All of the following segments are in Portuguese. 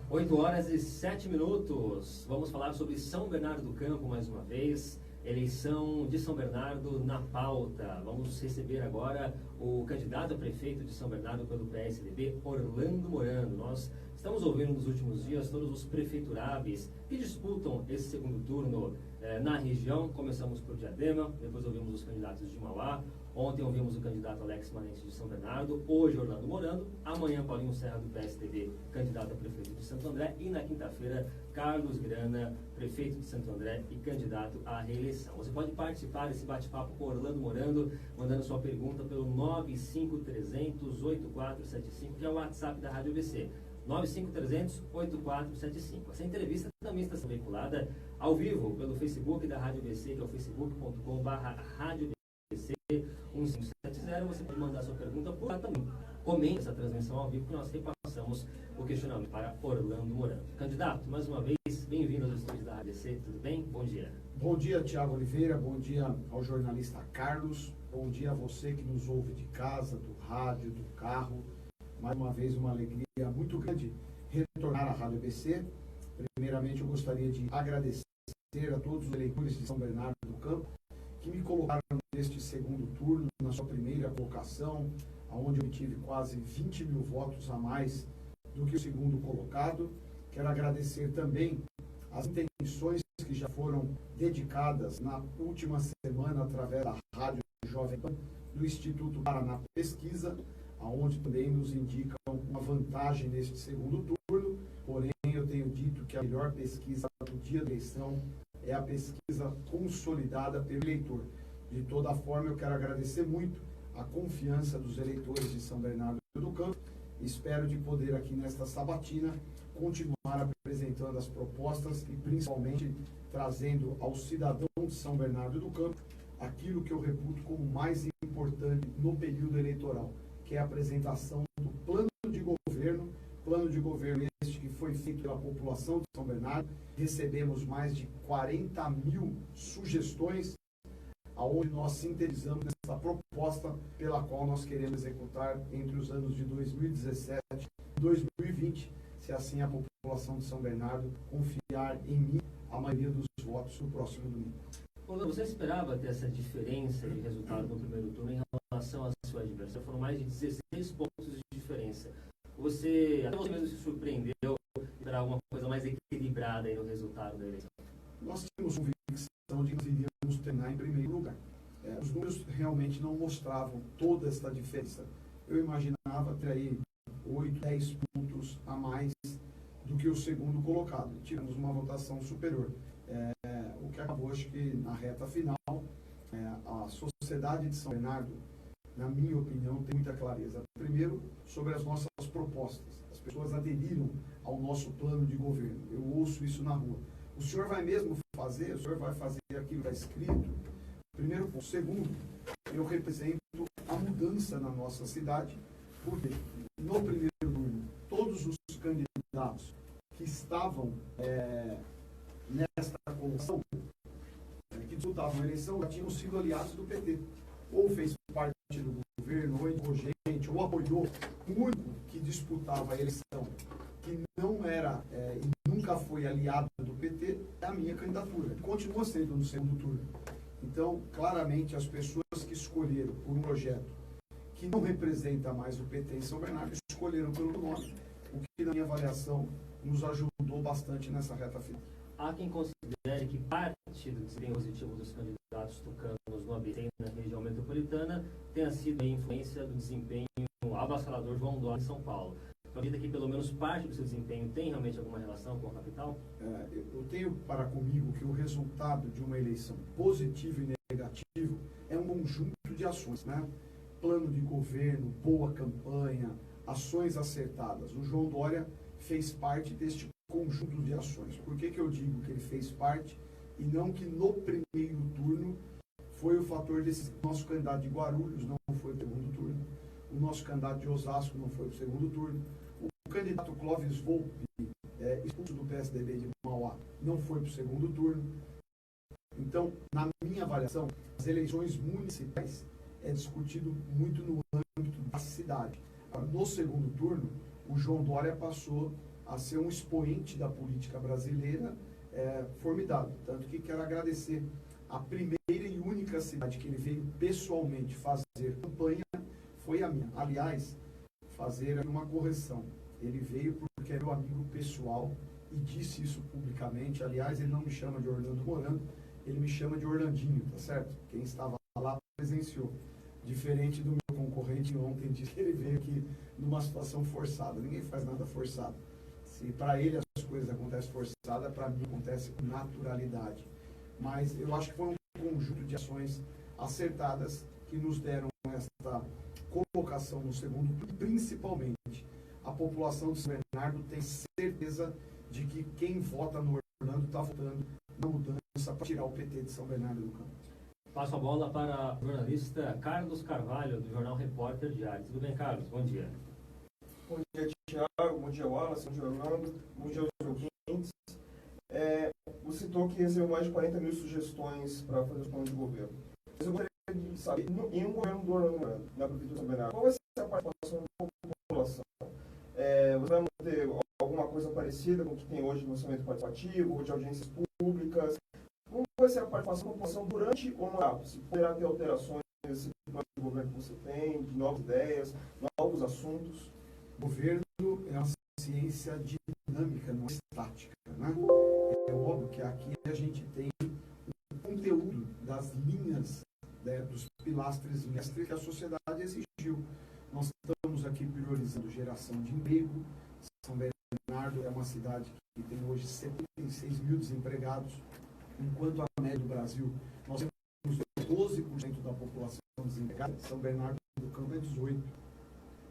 8h07. Vamos falar sobre São Bernardo do Campo mais uma vez. Eleição de São Bernardo na pauta. Vamos receber agora o candidato a prefeito de São Bernardo pelo PSDB, Orlando Morando. Nós estamos ouvindo nos últimos dias todos os prefeituráveis que disputam esse segundo turno na região. Começamos por Diadema, depois ouvimos os candidatos de Mauá. Ontem ouvimos o candidato Alex Manente de São Bernardo, hoje Orlando Morando, amanhã Paulinho Serra do PSDB, candidato a prefeito de Santo André, e na quinta-feira Carlos Grana, prefeito de Santo André e candidato à reeleição. Você pode participar desse bate-papo com Orlando Morando, mandando sua pergunta pelo 95300-8475, que é o WhatsApp da Rádio ABC. 95300-8475. Essa entrevista também está sendo veiculada ao vivo pelo Facebook da Rádio ABC, que é o facebook.com/Rádio ABC 1570. Você pode mandar sua pergunta por lá também. Comente essa transmissão ao vivo que nós repassamos o questionamento para Orlando Morando. Candidato, mais uma vez, bem-vindo aos estúdios da Rádio ABC. Tudo bem? Bom dia. Bom dia, Tiago Oliveira. Bom dia ao jornalista Carlos. Bom dia a você que nos ouve de casa, do rádio, do carro. Mais uma vez, uma alegria muito grande retornar à Rádio ABC. Primeiramente, eu gostaria de agradecer a todos os eleitores de São Bernardo do Campo que me colocaram neste segundo turno, na sua primeira colocação, onde eu tive quase 20 mil votos a mais do que o segundo colocado. Quero agradecer também as intenções que já foram dedicadas na última semana através da Rádio Jovem Pan do Instituto Paraná Pesquisa, onde também nos indicam uma vantagem neste segundo turno. Porém, eu tenho dito que a melhor pesquisa do dia da eleição é a pesquisa consolidada pelo eleitor. De toda forma, eu quero agradecer muito a confiança dos eleitores de São Bernardo do Campo. Espero de poder aqui nesta sabatina continuar apresentando as propostas e principalmente trazendo ao cidadão de São Bernardo do Campo aquilo que eu reputo como mais importante no período eleitoral, que é a apresentação do plano de governo este que foi feito pela população de São Bernardo. Recebemos mais de 40 mil sugestões, aonde nós sintetizamos essa proposta pela qual nós queremos executar entre os anos de 2017 e 2020, se assim a população de São Bernardo confiar em mim a maioria dos votos no próximo domingo. Você esperava ter essa diferença de resultado no primeiro turno em relação à sua adversária? Foram mais de 16 pontos de diferença. Até você mesmo se surpreendeu para alguma coisa mais equilibrada aí no resultado da eleição? Nós tínhamos convicção de que nós iríamos terminar em primeiro lugar. Os números realmente não mostravam toda essa diferença. Eu imaginava ter aí 8, 10 pontos a mais do que o segundo colocado. Tivemos uma votação superior. O que acabou, acho que na reta final, a sociedade de São Bernardo, na minha opinião, tem muita clareza. Primeiro, sobre as nossas propostas. As pessoas aderiram ao nosso plano de governo. Eu ouço isso na rua. O senhor vai mesmo fazer? O senhor vai fazer aquilo que está escrito? Primeiro ponto. Segundo, eu represento a mudança na nossa cidade, porque no primeiro turno, todos os candidatos que estavam nesta colocação, que disputavam a eleição, já tinham sido aliados do PT. Ou fez parte do governo, ou entrou gente, ou apoiou. O único que disputava a eleição, que não era e nunca foi aliado do PT, é a minha candidatura. Continua sendo no segundo turno. Então, claramente, as pessoas que escolheram por um projeto que não representa mais o PT em São Bernardo, escolheram pelo nome, o que, na minha avaliação, nos ajudou bastante nessa reta final. Há quem considere que parte do desempenho positivo dos candidatos tucanos no ABC na região metropolitana tenha sido a influência do desempenho avassalador João Dória em São Paulo. Acredita que pelo menos parte do seu desempenho tem realmente alguma relação com a capital? Eu tenho para comigo que o resultado de uma eleição positivo e negativo é um conjunto de ações, né? Plano de governo, boa campanha, ações acertadas. O João Dória fez parte deste conjunto de ações. Por que eu digo que ele fez parte e não que no primeiro turno foi o fator desse nosso candidato de Guarulhos não foi o segundo turno, o nosso candidato de Osasco não foi o segundo turno, o candidato Clóvis Volpi, expulso do PSDB de Mauá, não foi para o segundo turno. Então, na minha avaliação, as eleições municipais é discutido muito no âmbito da cidade. No segundo turno, o João Dória passou a ser um expoente da política brasileira formidável. Tanto que quero agradecer a primeira e única cidade que ele veio pessoalmente fazer campanha foi a minha. Aliás, fazer uma correção. Ele veio porque é meu amigo pessoal e disse isso publicamente. Aliás, ele não me chama de Orlando Morando, ele me chama de Orlandinho, tá certo? Quem estava lá presenciou. Diferente do meu concorrente ontem, disse que ele veio aqui numa situação forçada. Ninguém faz nada forçado. Se para ele as coisas acontecem forçadas, para mim acontece com naturalidade. Mas eu acho que foi um conjunto de ações acertadas que nos deram esta colocação no segundo turno. Principalmente, a população de São Bernardo tem certeza de que quem vota no Orlando está votando na mudança para tirar o PT de São Bernardo do Campo. Passo a bola para o jornalista Carlos Carvalho, do jornal Repórter Diário. Tudo bem, Carlos? Bom dia. Bom dia, Thiago. Bom dia, Wallace. Bom dia, Orlando. Bom dia aos ouvintes. Você citou que recebeu mais de 40 mil sugestões para fazer os planos de governo. Mas eu gostaria de saber, em um governo do Orlando, na Prefeitura de São Bernardo, qual vai ser a participação da população? Você vai manter alguma coisa parecida com o que tem hoje no orçamento participativo, ou de audiências públicas? Como vai ser a participação da população durante o mandato? Se poderá ter alterações nesse plano de governo que você tem, de novas ideias, novos assuntos? O governo é uma ciência dinâmica, não é estática, né? É óbvio que aqui a gente tem o conteúdo das linhas, dos pilastres mestres que a sociedade exigiu. Nós estamos aqui priorizando geração de emprego. São Bernardo é uma cidade que tem hoje 76 mil desempregados, enquanto a média do Brasil, nós temos 12% da população desempregada. São Bernardo do Campo é 18%.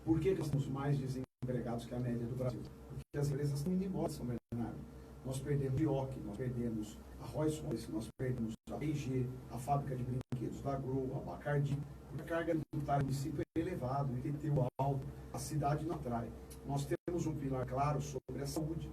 Por que nós temos mais desempregados que a média do Brasil? Porque as empresas estão indo embora de São Bernardo. Nós perdemos a Ioc, nós perdemos a Rolls-Royce, nós perdemos a P&G, a fábrica de brinquedos da Grow, a Bacardi. A carga tributária do município é elevada, o IPTU alto, a cidade não atrai. Nós temos um pilar claro sobre a saúde.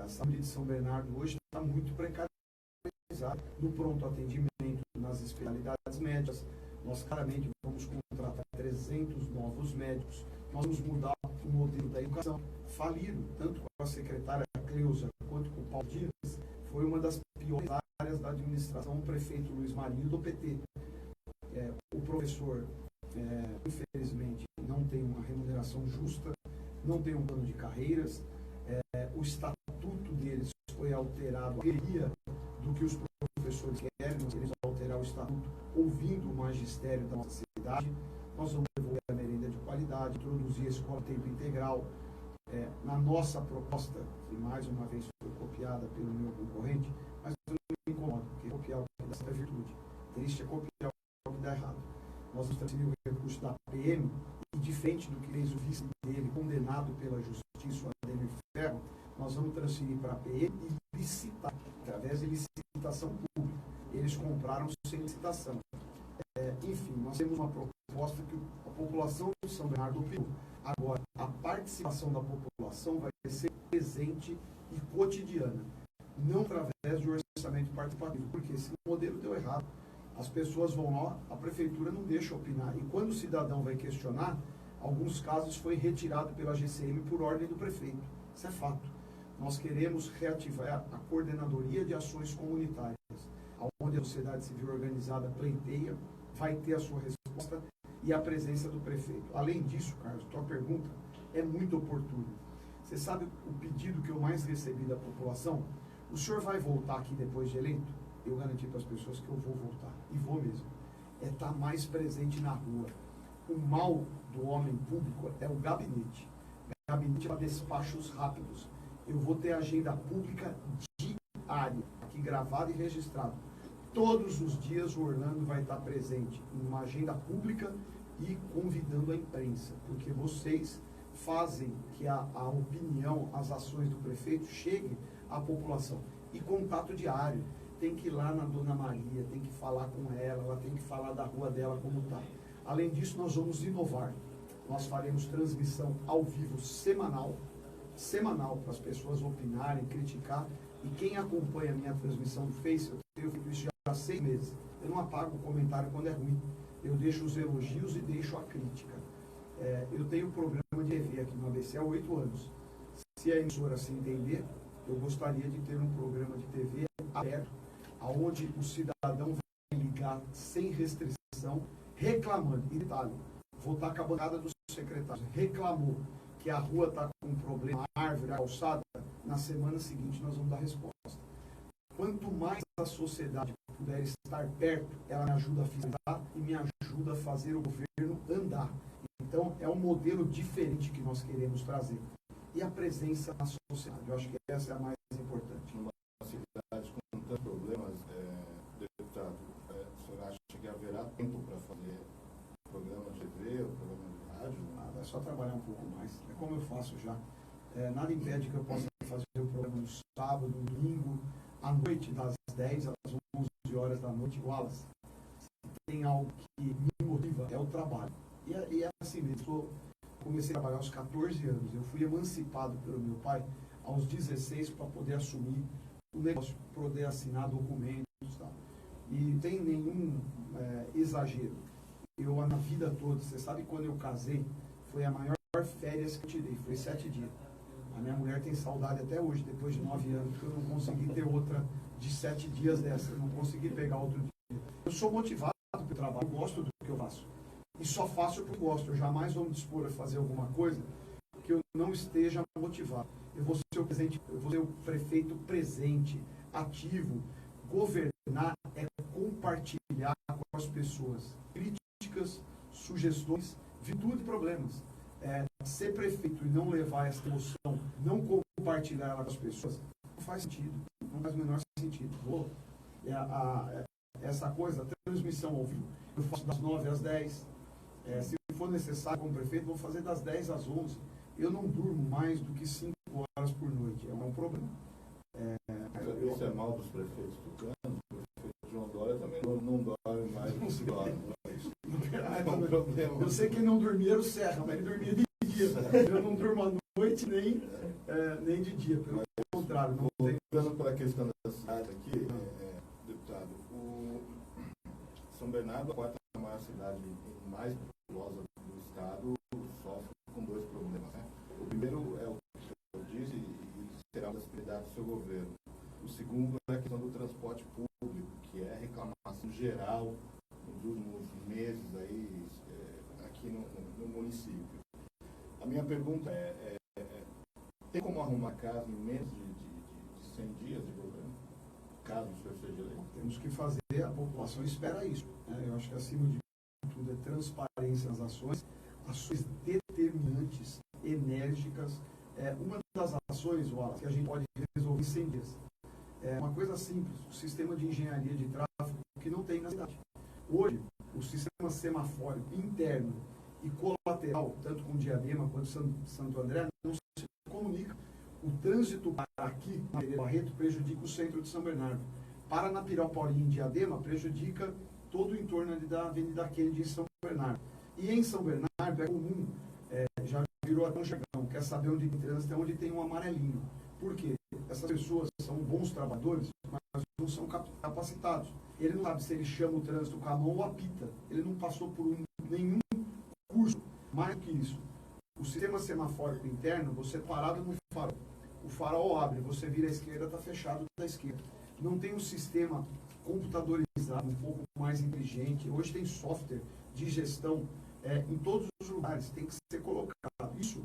A saúde de São Bernardo hoje está muito precarizada no pronto atendimento, nas especialidades médicas. Nós claramente vamos contratar 300 novos médicos. Nós vamos mudar o modelo da educação. Faliram, tanto com a secretária Cleusa quanto com o Paulo Dias, foi uma das piores áreas da administração, o prefeito Luiz Marinho do PT. O professor, infelizmente, não tem uma remuneração justa, não tem um plano de carreiras, o estatuto deles foi alterado, a queria do que os professores querem, nós queremos alterar o estatuto, ouvindo o magistério da nossa cidade. Nós vamos devolver a merenda de qualidade, introduzir a escola a tempo integral. Na nossa proposta, que mais uma vez foi copiada pelo meu concorrente, mas eu não me incomodo, porque copiar o que dá certo é virtude. Triste é copiar o que dá errado. Nós vamos transferir o recurso da PM e, diferente do que fez o vice dele, condenado pela justiça, o Ademir Ferro, nós vamos transferir para a PM e licitar, através de licitação pública. Eles compraram sem licitação. Enfim, nós temos uma proposta que a população de São Bernardo opiniou. Agora, a participação da população vai ser presente e cotidiana, não através de orçamento participativo, porque esse modelo deu errado. As pessoas vão lá, a prefeitura não deixa opinar. E quando o cidadão vai questionar, alguns casos foi retirado pela GCM por ordem do prefeito. Isso é fato. Nós queremos reativar a coordenadoria de ações comunitárias, onde a sociedade civil organizada pleiteia, vai ter a sua resposta e a presença do prefeito. Além disso, Carlos, tua pergunta é muito oportuna. Você sabe o pedido que eu mais recebi da população? O senhor vai voltar aqui depois de eleito? Eu garanti para as pessoas que eu vou voltar, e vou mesmo. É estar mais presente na rua. O mal do homem público é o gabinete. O gabinete para despachos rápidos. Eu vou ter agenda pública diária, aqui gravada e registrada. Todos os dias o Orlando vai estar presente em uma agenda pública e convidando a imprensa, porque vocês fazem que a opinião, as ações do prefeito cheguem à população. E contato diário. Tem que ir lá na Dona Maria, tem que falar com ela tem que falar da rua dela como está. Além disso, nós vamos inovar. Nós faremos transmissão ao vivo semanal para as pessoas opinarem, criticar. E quem acompanha a minha transmissão do Face, eu tenho feito isso já há 6 meses. Eu não apago o comentário quando é ruim. Eu deixo os elogios e deixo a crítica. Eu tenho um programa de TV aqui no ABC há 8 anos. se a emissora se entender, eu gostaria de ter um programa de TV aberto, onde o cidadão vai ligar sem restrição, reclamando. E detalhe, vou estar com a bancada dos secretários, reclamou que a rua está com um problema, a árvore, a calçada, na semana seguinte nós vamos dar resposta. Quanto mais a sociedade puder estar perto, ela me ajuda a fiscalizar e me ajuda a fazer o governo andar. Então, é um modelo diferente que nós queremos trazer. E a presença na sociedade, eu acho que essa é a mais importante. Numa cidade com tantos problemas, deputado, o senhor acha que haverá tempo para fazer programa de TV ou programa de rádio? É só trabalhar um pouco mais. É como eu faço já. Nada impede que eu possa fazer o programa no sábado, no domingo, à noite, das 10 às 11 horas da noite. Wallace, se tem algo que me motiva, é o trabalho. E é assim mesmo. Comecei a trabalhar aos 14 anos. Eu fui emancipado pelo meu pai aos 16 para poder assumir o negócio, poder assinar documentos e tal. E não tem nenhum exagero. Eu, na vida toda, você sabe, quando eu casei, foi a maior férias que eu tirei, foi 7 dias. A minha mulher tem saudade até hoje, depois de 9 anos, porque eu não consegui ter outra de 7 dias dessa, eu não consegui pegar outro dia. Eu sou motivado pelo trabalho, eu gosto do que eu faço. E só faço o que eu gosto. Eu jamais vou me dispor a fazer alguma coisa que eu não esteja motivado. Eu vou ser o presente, eu vou ser o prefeito presente, ativo. Governar é compartilhar com as pessoas críticas, sugestões, virtude e problemas. Ser prefeito e não levar essa emoção, não compartilhar ela com as pessoas, não faz sentido. Não faz o menor sentido. Essa coisa, a transmissão ao vivo, eu faço das 9 às 10. Se for necessário como prefeito, vou fazer das 10 às 11. Eu não durmo mais do que 5 horas por noite. É um problema. Isso é mal dos prefeitos tucanos. O prefeito João Dória também não dorme mais do que 5 horas. Eu sei que ele não dormia o Serra, mas ele dormia de dia. Eu não durmo à noite nem de dia. Pelo contrário. Voltando para a questão da cidade aqui, deputado, São Bernardo, a quarta maior cidade mais populosa do estado, sofre com 2 problemas. Né? O primeiro é o que o senhor disse e será uma das prioridades do seu governo. O segundo é a questão do transporte público, que é reclamação geral nos últimos meses aí, aqui no município. A minha pergunta tem como arrumar casa em menos de 100 dias de governo? Caso o senhor seja eleito? Temos que fazer, a população espera isso. Eu acho que acima de tudo é transparência nas ações determinantes, enérgicas. Uma das ações, Wallace, que a gente pode resolver em 100 dias. Uma coisa simples, o sistema de engenharia de tráfego que não tem na cidade. Hoje, o sistema semafórico interno e colateral, tanto com Diadema quanto Santo André, não se comunica. O trânsito para aqui, na Barreto, prejudica o centro de São Bernardo. Para na Pirapaulinha, em Diadema, prejudica todo o entorno ali da Avenida Kennedy em São Bernardo. E em São Bernardo é comum, já virou até um jargão, quer saber onde tem trânsito, é onde tem um amarelinho. Por quê? Essas pessoas são bons trabalhadores, mas não são capacitados. Ele não sabe se ele chama o trânsito com a mão ou apita. Ele não passou por nenhum curso. Mais do que isso, o sistema semafórico interno, você parado no farol. O farol abre, você vira à esquerda, está fechado da esquerda. Não tem um sistema computadorizado, um pouco mais inteligente. Hoje tem software de gestão em todos os lugares, tem que ser colocado. Isso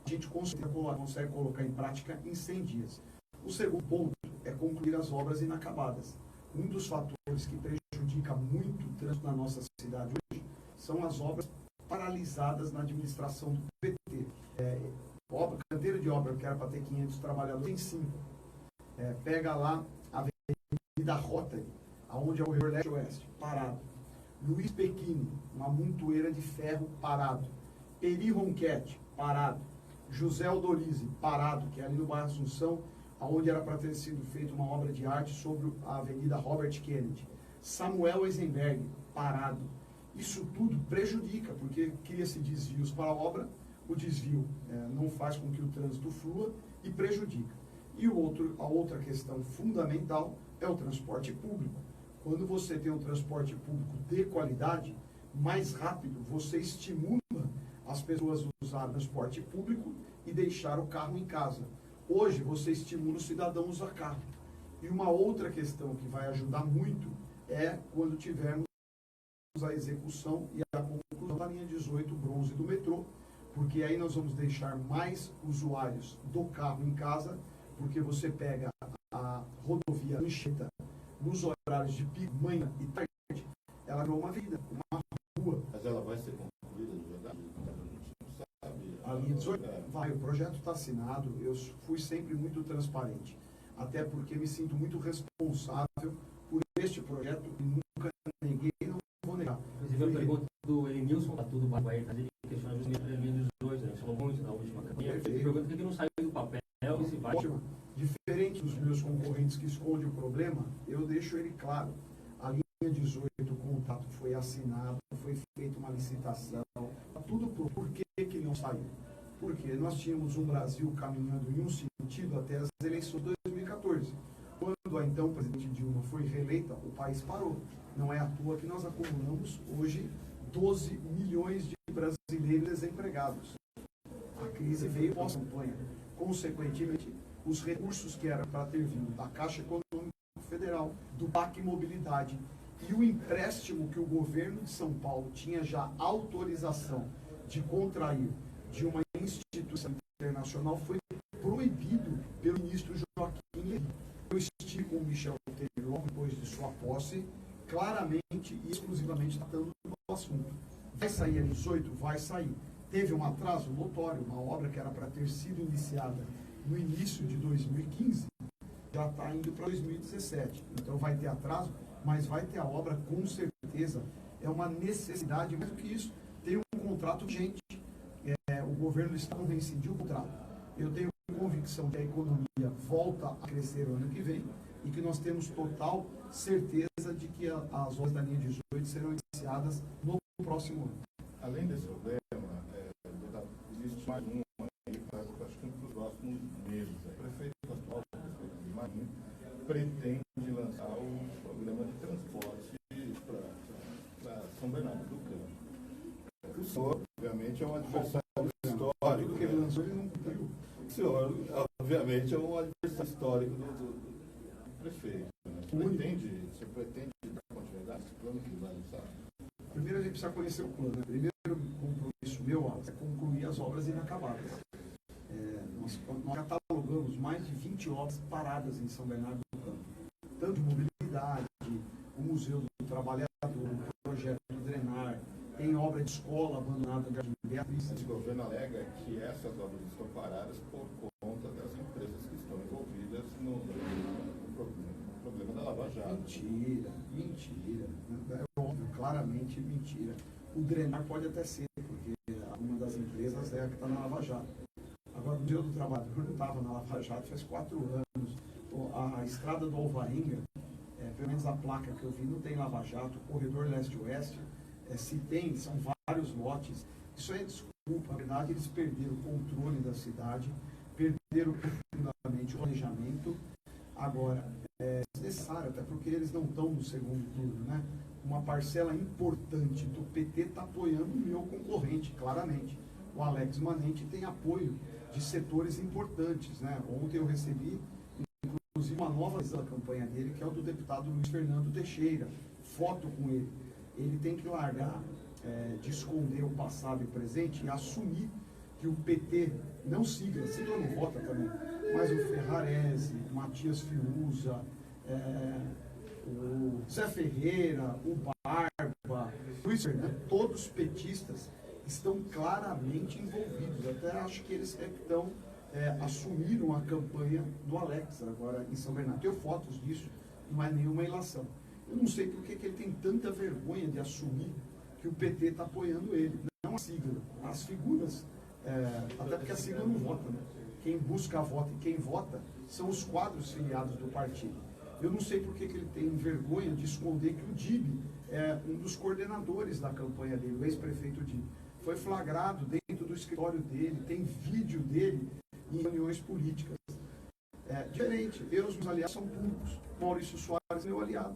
a gente consegue colocar em prática em 100 dias. O segundo ponto é concluir as obras inacabadas. Um dos fatores que prejudica muito o trânsito na nossa cidade hoje são as obras paralisadas na administração do PT. Canteiro de obra que era para ter 500 trabalhadores, tem 5. Pega lá a Avenida Rotary, onde é o corredor leste-oeste, parado. Luiz Pequini, uma montoeira de ferro, parado. Peri Ronquete, parado. José Aldorize, parado, que é ali no bairro Assunção, onde era para ter sido feita uma obra de arte sobre a Avenida Robert Kennedy. Samuel Eisenberg, parado. Isso tudo prejudica, porque cria-se desvios para a obra, o desvio não faz com que o trânsito flua e prejudica. E a outra questão fundamental é o transporte público. Quando você tem um transporte público de qualidade, mais rápido você estimula as pessoas a usar transporte público e deixar o carro em casa. Hoje, você estimula o cidadão a usar carro. E uma outra questão que vai ajudar muito é quando tivermos a execução e a conclusão da linha 18 bronze do metrô, porque aí nós vamos deixar mais usuários do carro em casa, porque você pega a rodovia Anchieta nos horários de pico, manhã e tarde, ela virou uma vida, uma rua. Mas ela vai ser concluída de verdade? A gente não sabe. A linha 18 vai, o projeto está assinado, eu fui sempre muito transparente, até porque me sinto muito responsável por este projeto e nunca neguei, não vou negar. Inclusive, a pergunta do Elenilson Batudo Barbair, ele questiona justamente a linha 18, a gente falou muito na última campanha. Ele pergunta por que não saiu do papel e se vai. Ótimo. Diferente dos meus concorrentes que escondem o problema, eu deixo ele claro. A linha 18, o contrato foi assinado, foi feita uma licitação, tudo por que ele não saiu? Porque nós tínhamos um Brasil caminhando em um sentido até as eleições de 2014. Quando a então presidente Dilma foi reeleita, o país parou. Não é à toa que nós acumulamos hoje 12 milhões de brasileiros desempregados. A crise veio pós-campanha. Consequentemente, os recursos que eram para ter vindo da Caixa Econômica Federal, do PAC Mobilidade e o empréstimo que o governo de São Paulo tinha já autorização de contrair de uma instituição internacional foi proibido pelo ministro Joaquim Levy. Eu estive com o Michel Temer logo depois de sua posse, claramente e exclusivamente tratando do assunto. Vai sair a 18? Vai sair. Teve um atraso notório, uma obra que era para ter sido iniciada no início de 2015, já está indo para 2017. Então vai ter atraso, mas vai ter a obra com certeza. É uma necessidade, mais do que isso, tem um contrato vigente. O governo do Estado rescindiu o contrato. Eu tenho convicção que a economia volta a crescer o ano que vem e que nós temos total certeza de que as obras da linha 18 serão iniciadas no próximo ano. Além desse problema, existe mais um aí, acho que nos próximos meses. O prefeito atual, o prefeito de Marinho, pretende lançar um programa de transporte para São Bernardo do Campo. O senhor, obviamente, é um adversário histórico. Porque ele lançou, ele não cumpriu. O senhor, obviamente, é um adversário histórico do prefeito. Né? Você pretende dar continuidade a esse plano que vai lançar? Primeiro a gente precisa conhecer o plano. Né? Primeiro compromisso meu é concluir as obras inacabadas. Nós catalogamos mais de 20 obras paradas em São Bernardo do Campo. Tanto de mobilidade, o Museu do Trabalhador, o projeto do Drenar, tem obra de escola abandonada de Beatriz. O governo alega que essas obras estão paradas por conta das empresas que estão envolvidas no problema da Lava Jato. Mentira. É óbvio, claramente mentira. O Drenar pode até ser, porque uma das empresas é a que está na Lava Jato. Agora, o Museu do Trabalhador não estava na Lava Jato faz 4 anos. A estrada do Alvarenga, pelo menos a placa que eu vi, não tem Lava Jato. O corredor leste-oeste, se tem, são vários lotes. Isso é desculpa. Na verdade, eles perderam o controle da cidade, perderam profundamente o planejamento. Agora, é necessário, até porque eles não estão no segundo turno, né? Uma parcela importante do PT está apoiando o meu concorrente, claramente. O Alex Manente tem apoio de setores importantes, né? Ontem eu recebi, inclusive, uma nova da campanha dele, que é o do deputado Luiz Fernando Teixeira. Foto com ele. Ele tem que largar de esconder o passado e o presente e assumir que o PT, não sigla não vota também, mas o Ferrarese, o Matias Fiuza, o Zé Ferreira, o Barba, Luiz Fernando, todos petistas estão claramente envolvidos. Até acho que eles assumiram a campanha do Alex agora em São Bernardo. Tenho fotos disso, não é nenhuma ilação. Eu não sei por que ele tem tanta vergonha de assumir que o PT está apoiando ele. Não a sigla, as figuras, até porque a sigla não vota, né? Quem busca voto e quem vota são os quadros filiados do partido. Eu não sei por que ele tem vergonha de esconder que o Dib é um dos coordenadores da campanha dele, o ex-prefeito Dib. Foi flagrado dentro do escritório dele, tem vídeo dele em reuniões políticas. Diferente, os meus aliados são públicos. Maurício Soares é meu aliado.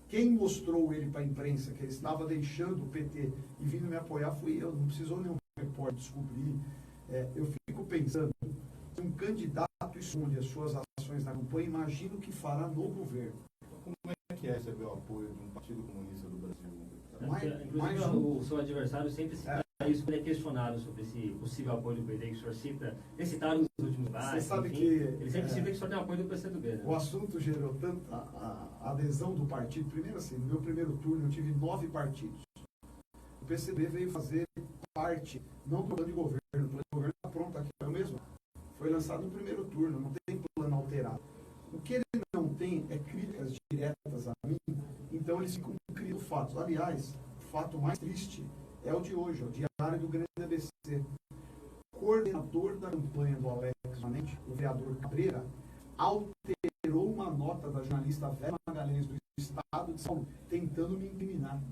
Quem mostrou ele para a imprensa que ele estava deixando o PT e vindo me apoiar fui eu. Não precisou nenhum repórter descobrir. Eu fico fico pensando, se um candidato esconde as suas ações na campanha, imagino o que fará no governo. Como é que é receber o apoio de um Partido Comunista do Brasil? Inclusive, o seu adversário sempre cita isso quando é questionado sobre esse possível apoio do PT, que o senhor cita, eles citaram nos últimos debates. Você sabe enfim, que ele sempre cita que o senhor tem apoio do PCdoB. Né? O assunto gerou tanta a adesão do partido. Primeiro assim, no meu primeiro turno eu tive 9 partidos. O PCdoB veio fazer parte, não do plano de governo. O plano de governo está pronto aqui, é o mesmo. Foi lançado no primeiro turno, não tem plano alterado. O que ele não tem é críticas diretas a mim, então eles ficam criando fatos. Aliás, o fato mais triste é o de hoje, o Diário do Grande ABC. O coordenador da campanha do Alex Manente, o vereador Cabreira, alterou uma nota da jornalista Vera Magalhães do Estado de São Paulo, tentando me incriminar.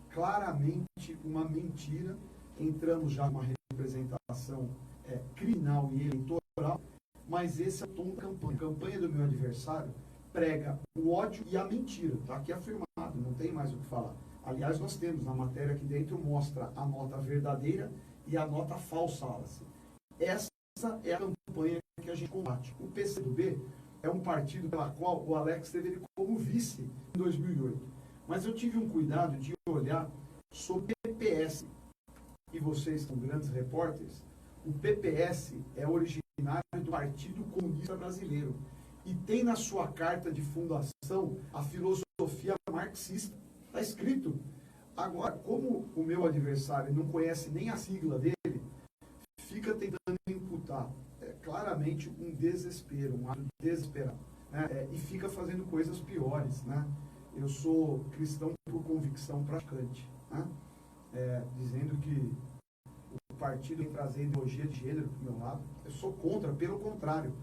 Claramente uma mentira. Entramos já numa representação criminal e eleitoral, mas esse é o tom da campanha. A campanha do meu adversário prega o ódio e a mentira. Está aqui afirmado, não tem mais o que falar. Aliás, nós temos na matéria aqui dentro, mostra a nota verdadeira e a nota falsa, Alice. Essa é a campanha que a gente combate. O PCdoB é um partido pela qual o Alex teve ele como vice em 2008. Mas eu tive um cuidado de olhar sobre o PPS. E vocês são grandes repórteres, o PPS é originário do Partido Comunista Brasileiro e tem na sua carta de fundação a filosofia marxista. Está escrito. Agora, como o meu adversário não conhece nem a sigla dele, fica tentando imputar claramente um desespero, um ato desesperado, né? E fica fazendo coisas piores, né? Eu sou cristão por convicção praticante, né? Dizendo que o partido tem trazer ideologia de gênero para o meu lado. Eu sou contra, pelo contrário.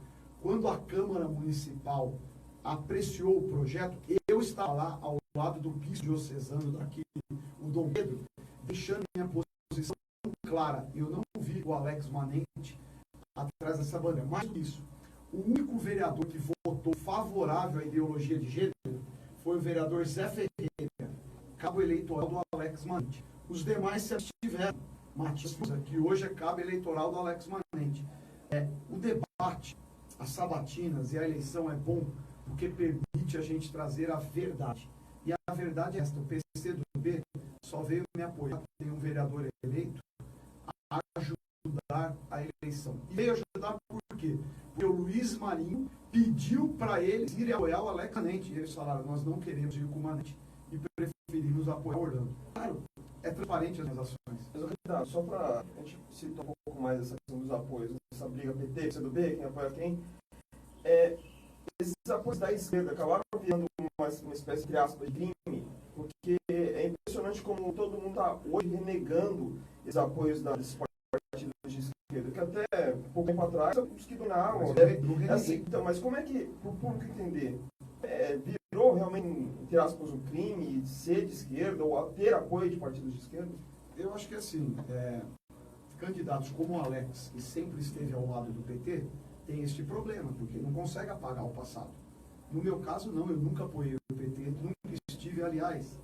Quando a Câmara Municipal apreciou o projeto, eu estava lá ao lado do bispo diocesano daqui, o Dom Pedro, deixando minha posição clara. Eu não vi o Alex Manente atrás dessa bandeira. Mais do que isso, o único vereador que votou favorável à ideologia de gênero foi o vereador Zé Ferreira, cabo eleitoral do Alex Manente. Os demais se abstiveram. Matias, que hoje é cabo eleitoral do Alex Manente. O debate, as sabatinas e a eleição é bom porque permite a gente trazer a verdade. E a verdade é esta: o PCdoB só veio me apoiar, tem um vereador eleito, a ajudar a eleição. E veio ajudar por quê? Porque o Luiz Marinho pediu para eles irem apoiar o Alex Manente. E eles falaram: nós não queremos ir com o Manente. E preferimos apoiar o Orlando. Claro, é transparente as ações. Mas, só para a gente citar um pouco mais essa questão dos apoios, essa briga PT, PCdoB, quem apoia quem, esses apoios da esquerda acabaram virando uma espécie, entre aspas, de crime, porque é impressionante como todo mundo está hoje renegando esses apoios desses partidos de esquerda, que até pouco tempo atrás, os que donavam, então, mas como é que, para o público entender, virou realmente, entre aspas, um crime de ser de esquerda ou ter apoio de partidos de esquerda? Eu acho que assim, candidatos como o Alex, que sempre esteve ao lado do PT, tem este problema, porque não consegue apagar o passado. No meu caso, não, eu nunca apoiei o PT, nunca estive, aliás,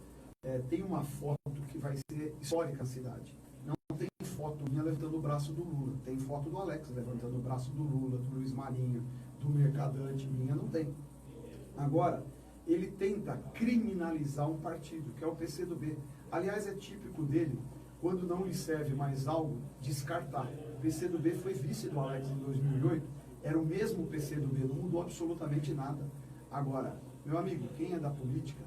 tem uma foto que vai ser histórica na cidade. Não tem foto minha levantando o braço do Lula, tem foto do Alex levantando o braço do Lula, do Luiz Marinho, do Mercadante, minha não tem. Agora, ele tenta criminalizar um partido, que é o PCdoB. Aliás, é típico dele, quando não lhe serve mais algo, descartar. O PCdoB foi vice do Alex em 2008, era o mesmo PCdoB, não mudou absolutamente nada. Agora, meu amigo, quem é da política,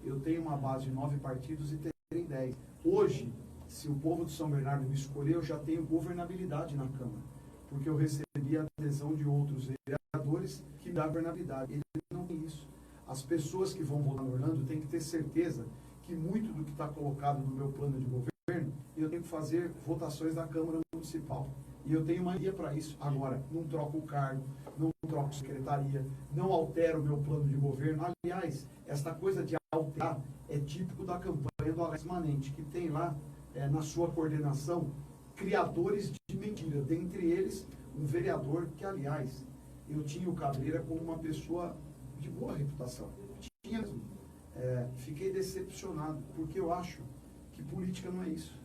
eu tenho uma base de 9 partidos e terei 10. Hoje, se o povo de São Bernardo me escolher, eu já tenho governabilidade na Câmara, porque eu recebi a adesão de outros vereadores que dá governabilidade. Ele não tem isso. As pessoas que vão votar no Orlando têm que ter certeza que muito do que está colocado no meu plano de governo, eu tenho que fazer votações da Câmara Municipal. E eu tenho mania para isso. Agora, não troco o cargo, não troco secretaria, não altero o meu plano de governo. Aliás, esta coisa de alterar é típico da campanha do Alex Manente, que tem lá, na sua coordenação, criadores de mentira. Dentre eles, um vereador que, aliás, eu tinha o Cabreira como uma pessoa de boa reputação. Tinha mesmo. Fiquei decepcionado, porque eu acho que política não é isso.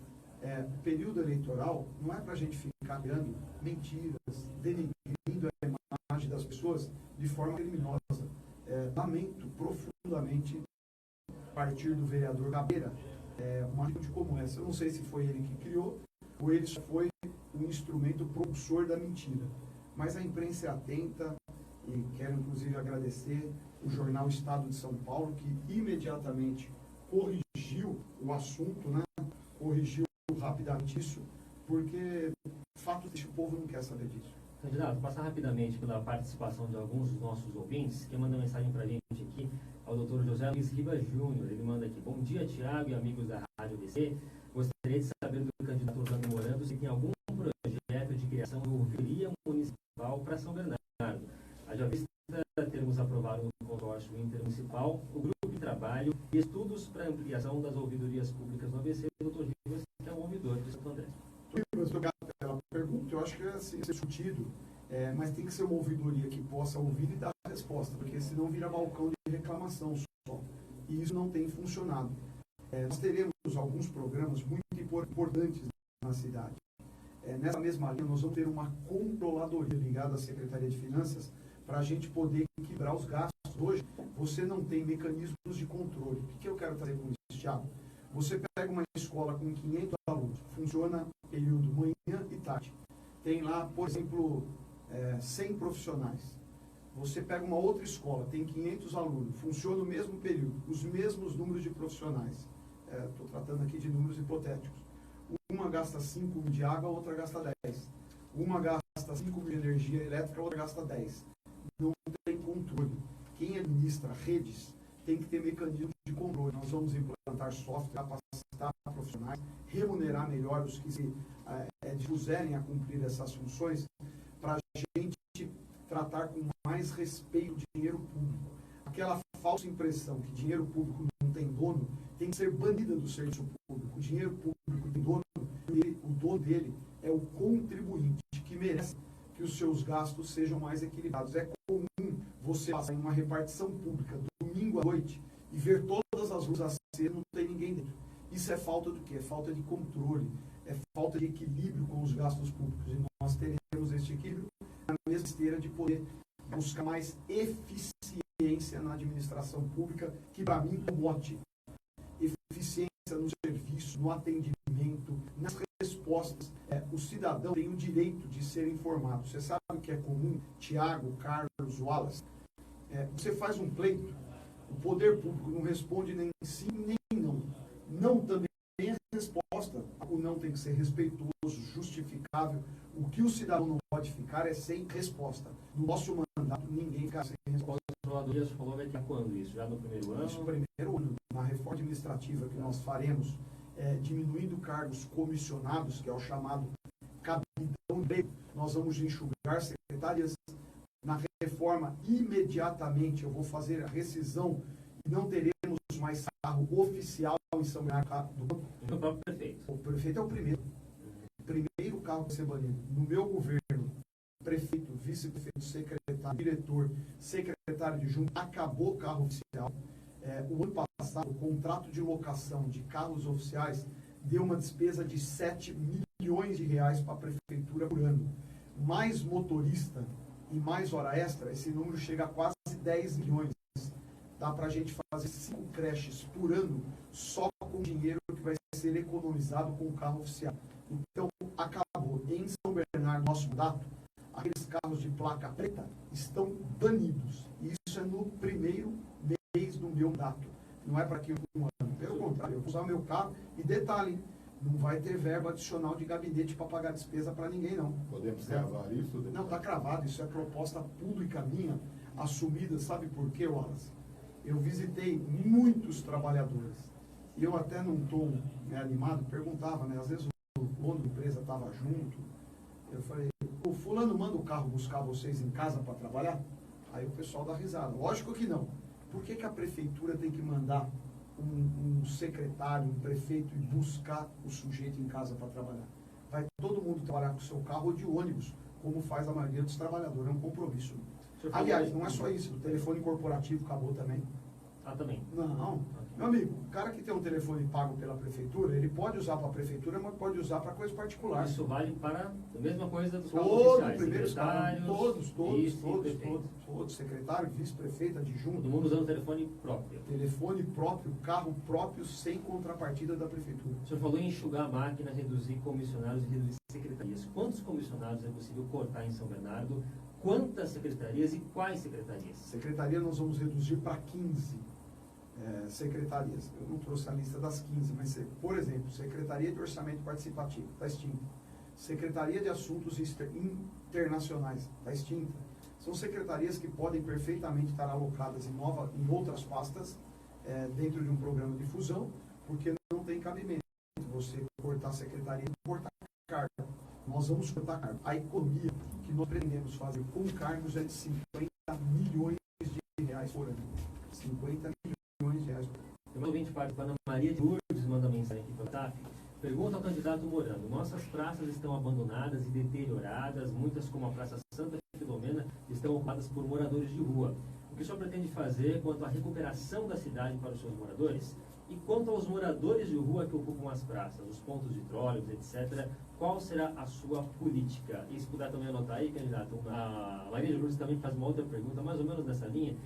Período eleitoral não é para a gente ficar ficar criando mentiras, denegrindo a imagem das pessoas de forma criminosa. Lamento profundamente partir do vereador Gabeira uma atitude como essa. Eu não sei se foi ele que criou ou ele só foi um instrumento propulsor da mentira. Mas a imprensa é atenta e quero inclusive agradecer o jornal Estado de São Paulo, que imediatamente corrigiu o assunto, né? Corrigiu rapidamente isso, porque fato é que o povo não quer saber disso. Candidato, passar rapidamente pela participação de alguns dos nossos ouvintes. Quem manda mensagem para a gente aqui é o Dr. José Luiz Ribas Júnior. Ele manda aqui: bom dia, Tiago e amigos da Rádio ABC. Gostaria de saber do candidato Orlando Morando se tem algum projeto de criação de ouvidoria municipal para São Bernardo. Haja vista termos aprovado no consórcio intermunicipal o grupo de trabalho e estudos para ampliação das ouvidorias públicas no ABC. O Dr. Ribas, que é um ouvidor de Santo André. Obrigado pela pergunta. Eu acho que é ser discutido, mas tem que ser uma ouvidoria que possa ouvir e dar a resposta, porque senão vira balcão de reclamação só. E isso não tem funcionado. Nós teremos alguns programas muito importantes na cidade. Nessa mesma linha, nós vamos ter uma controladoria ligada à Secretaria de Finanças para a gente poder equilibrar os gastos. Hoje, você não tem mecanismos de controle. O que eu quero trazer com isso, Thiago? Você pega uma escola com 500 alunos, funciona período manhã e tarde. Tem lá, por exemplo, 100 profissionais. Você pega uma outra escola, tem 500 alunos, funciona o mesmo período, os mesmos números de profissionais. Estou tratando aqui de números hipotéticos. Uma gasta 5 mil de água, a outra gasta 10. Uma gasta 5 mil de energia elétrica, a outra gasta 10. Não tem controle. Quem administra redes tem que ter mecanismos de controle. Nós vamos implantar software, capacitar profissionais, remunerar melhor os que se dispuserem a cumprir essas funções, para a gente tratar com mais respeito o dinheiro público. Aquela falsa impressão que dinheiro público não tem dono tem que ser banida do serviço público. O dinheiro público tem dono, e o dono dele é o contribuinte, que merece que os seus gastos sejam mais equilibrados. É comum você passar em uma repartição pública domingo à noite e ver todas as luzes acesas, não tem ninguém dentro. Isso é falta do quê? É falta de controle, é falta de equilíbrio com os gastos públicos. E nós teremos este equilíbrio na mesma esteira de poder buscar mais eficiência na administração pública, que para mim é um mote. Eficiência no serviço, no atendimento, nas respostas. O cidadão tem o direito de ser informado. Você sabe o que é comum, Tiago, Carlos, Wallace? Você faz um pleito, o poder público não responde nem sim nem não. Não também é resposta. O não tem que ser respeitoso, justificável. O que o cidadão não pode ficar é sem resposta. No nosso mandato, ninguém fica sem resposta. O controlador falou vai ter quando isso? Já no primeiro ano? No primeiro ano, na reforma administrativa que nós faremos, diminuindo cargos comissionados, que é o chamado cabidão de lei, nós vamos enxugar secretarias. Na reforma, imediatamente eu vou fazer a rescisão e não teremos mais carro oficial em São Bernardo do Campo. O próprio prefeito. O prefeito é o primeiro. O primeiro carro que ser banido. No meu governo, prefeito, vice-prefeito, secretário, diretor, secretário de junta, acabou o carro oficial. O ano passado, o contrato de locação de carros oficiais deu uma despesa de 7 milhões de reais para a prefeitura por ano. Mais motorista e mais hora extra, esse número chega a quase 10 milhões. Dá para a gente fazer 5 creches por ano só com dinheiro que vai ser economizado com o carro oficial. Então, acabou. Em São Bernardo, nosso mandato, aqueles carros de placa preta estão banidos. E isso é no primeiro mês do meu mandato. Não é para que um ano. Pelo contrário, eu vou usar meu carro e detalhe, não vai ter verba adicional de gabinete para pagar despesa para ninguém, não. Podemos cravar isso? Não, está cravado. Isso é proposta pública minha, assumida. Sabe por quê, Wallace? Eu visitei muitos trabalhadores. E eu até num tom animado, perguntava, né? Às vezes o dono da empresa estava junto. Eu falei, o fulano manda o carro buscar vocês em casa para trabalhar? Aí o pessoal dá risada. Lógico que não. Por que a prefeitura tem que mandar um secretário, um prefeito e buscar o sujeito em casa para trabalhar? Vai todo mundo trabalhar com o seu carro ou de ônibus, como faz a maioria dos trabalhadores. É um compromisso. Aliás, não é só isso. O telefone corporativo acabou também. Ah, também? Não. Meu amigo, o cara que tem um telefone pago pela prefeitura, ele pode usar para a prefeitura, mas pode usar para coisa particular. Isso vale para a mesma coisa dos carros Todos, oficiais, primeiros carros, secretários, todos, secretário, vice-prefeito, adjunto. todo mundo usando telefone próprio. Telefone próprio, carro próprio, sem contrapartida da prefeitura. O senhor falou em enxugar a máquina, reduzir comissionários e reduzir secretarias. Quantos comissionários é possível cortar em São Bernardo? Quantas secretarias e quais secretarias? Secretaria nós vamos reduzir para 15 secretarias. Eu não trouxe a lista das 15, mas, por exemplo, Secretaria de Orçamento Participativo, está extinta. Secretaria de Assuntos Internacionais, está extinta. São secretarias que podem perfeitamente estar alocadas em outras pastas, dentro de um programa de fusão, porque não tem cabimento você cortar secretaria e cortar cargo. Nós vamos cortar cargo. A economia que nós pretendemos fazer com cargos é de 50 milhões de reais por ano. 50 milhões de reais por ano. Tem uma ouvinte participando, Maria de Lourdes manda mensagem aqui pelo TAP. Pergunta ao candidato Morando: nossas praças estão abandonadas e deterioradas, muitas como a Praça Santa Filomena estão ocupadas por moradores de rua. O que o senhor pretende fazer quanto à recuperação da cidade para os seus moradores? E quanto aos moradores de rua que ocupam as praças, os pontos de trólebus, etc., qual será a sua política? E se puder também anotar aí, candidato, a Maria de Lourdes também faz uma outra pergunta, mais ou menos nessa linha.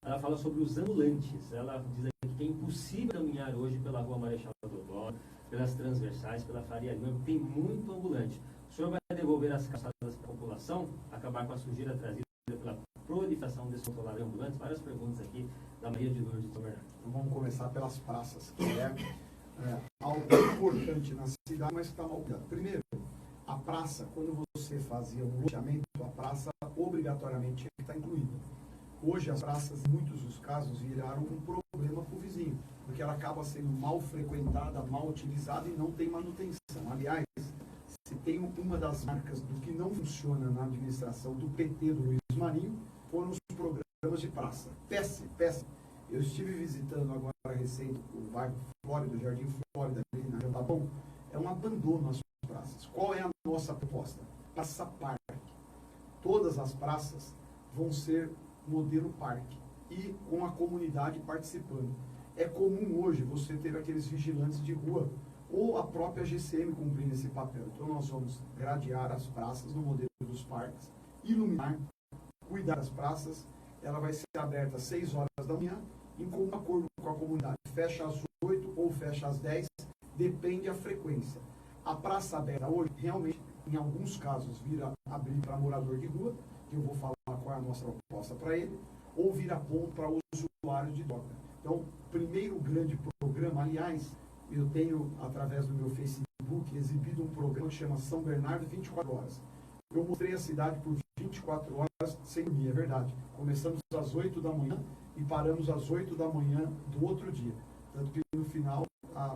Ela fala sobre os ambulantes. Ela diz aqui que é impossível caminhar hoje pela Rua Marechal Deodoro, pelas transversais, pela Faria Lima, tem muito ambulante. O senhor vai devolver as calçadas para a população, acabar com a sujeira trazida pela proliferação descontrolada de ambulantes? Várias perguntas aqui da Maria de Lourdes de São Bernardo. Então vamos começar pelas praças, que é algo importante na cidade, mas que está mal cuidado. Primeiro, a praça, quando você fazia um loteamento, a praça obrigatoriamente tinha que estar incluída. Hoje as praças, em muitos dos casos, viraram um problema para o vizinho, porque ela acaba sendo mal frequentada, mal utilizada e não tem manutenção. Aliás, se tem uma das marcas do que não funciona na administração do PT do Luiz Marinho, foram os programas de praça. Péssimo, péssimo. Eu estive visitando agora recente o bairro Flórida, o Jardim Flórida, ali na Rio Bom. É um abandono às praças. Qual é a nossa proposta? Praça Parque. Todas as praças vão ser modelo parque e com a comunidade participando. É comum hoje você ter aqueles vigilantes de rua ou a própria GCM cumprindo esse papel. Então nós vamos gradear as praças no modelo dos parques, iluminar, cuidar das praças. Ela vai ser aberta às 6 horas da manhã, em comum acordo com a comunidade. Fecha às 8 ou fecha às 10, depende da frequência. A praça aberta hoje, realmente, em alguns casos, vira abrir para morador de rua, que eu vou falar qual é a nossa proposta para ele, ou vira ponto para usuário de droga. Então, primeiro grande programa, aliás, eu tenho, através do meu Facebook, exibido um programa que chama São Bernardo 24 Horas. Eu mostrei a cidade por 24 horas sem dormir, é verdade. Começamos às 8 da manhã e paramos às 8 da manhã do outro dia. Tanto que no final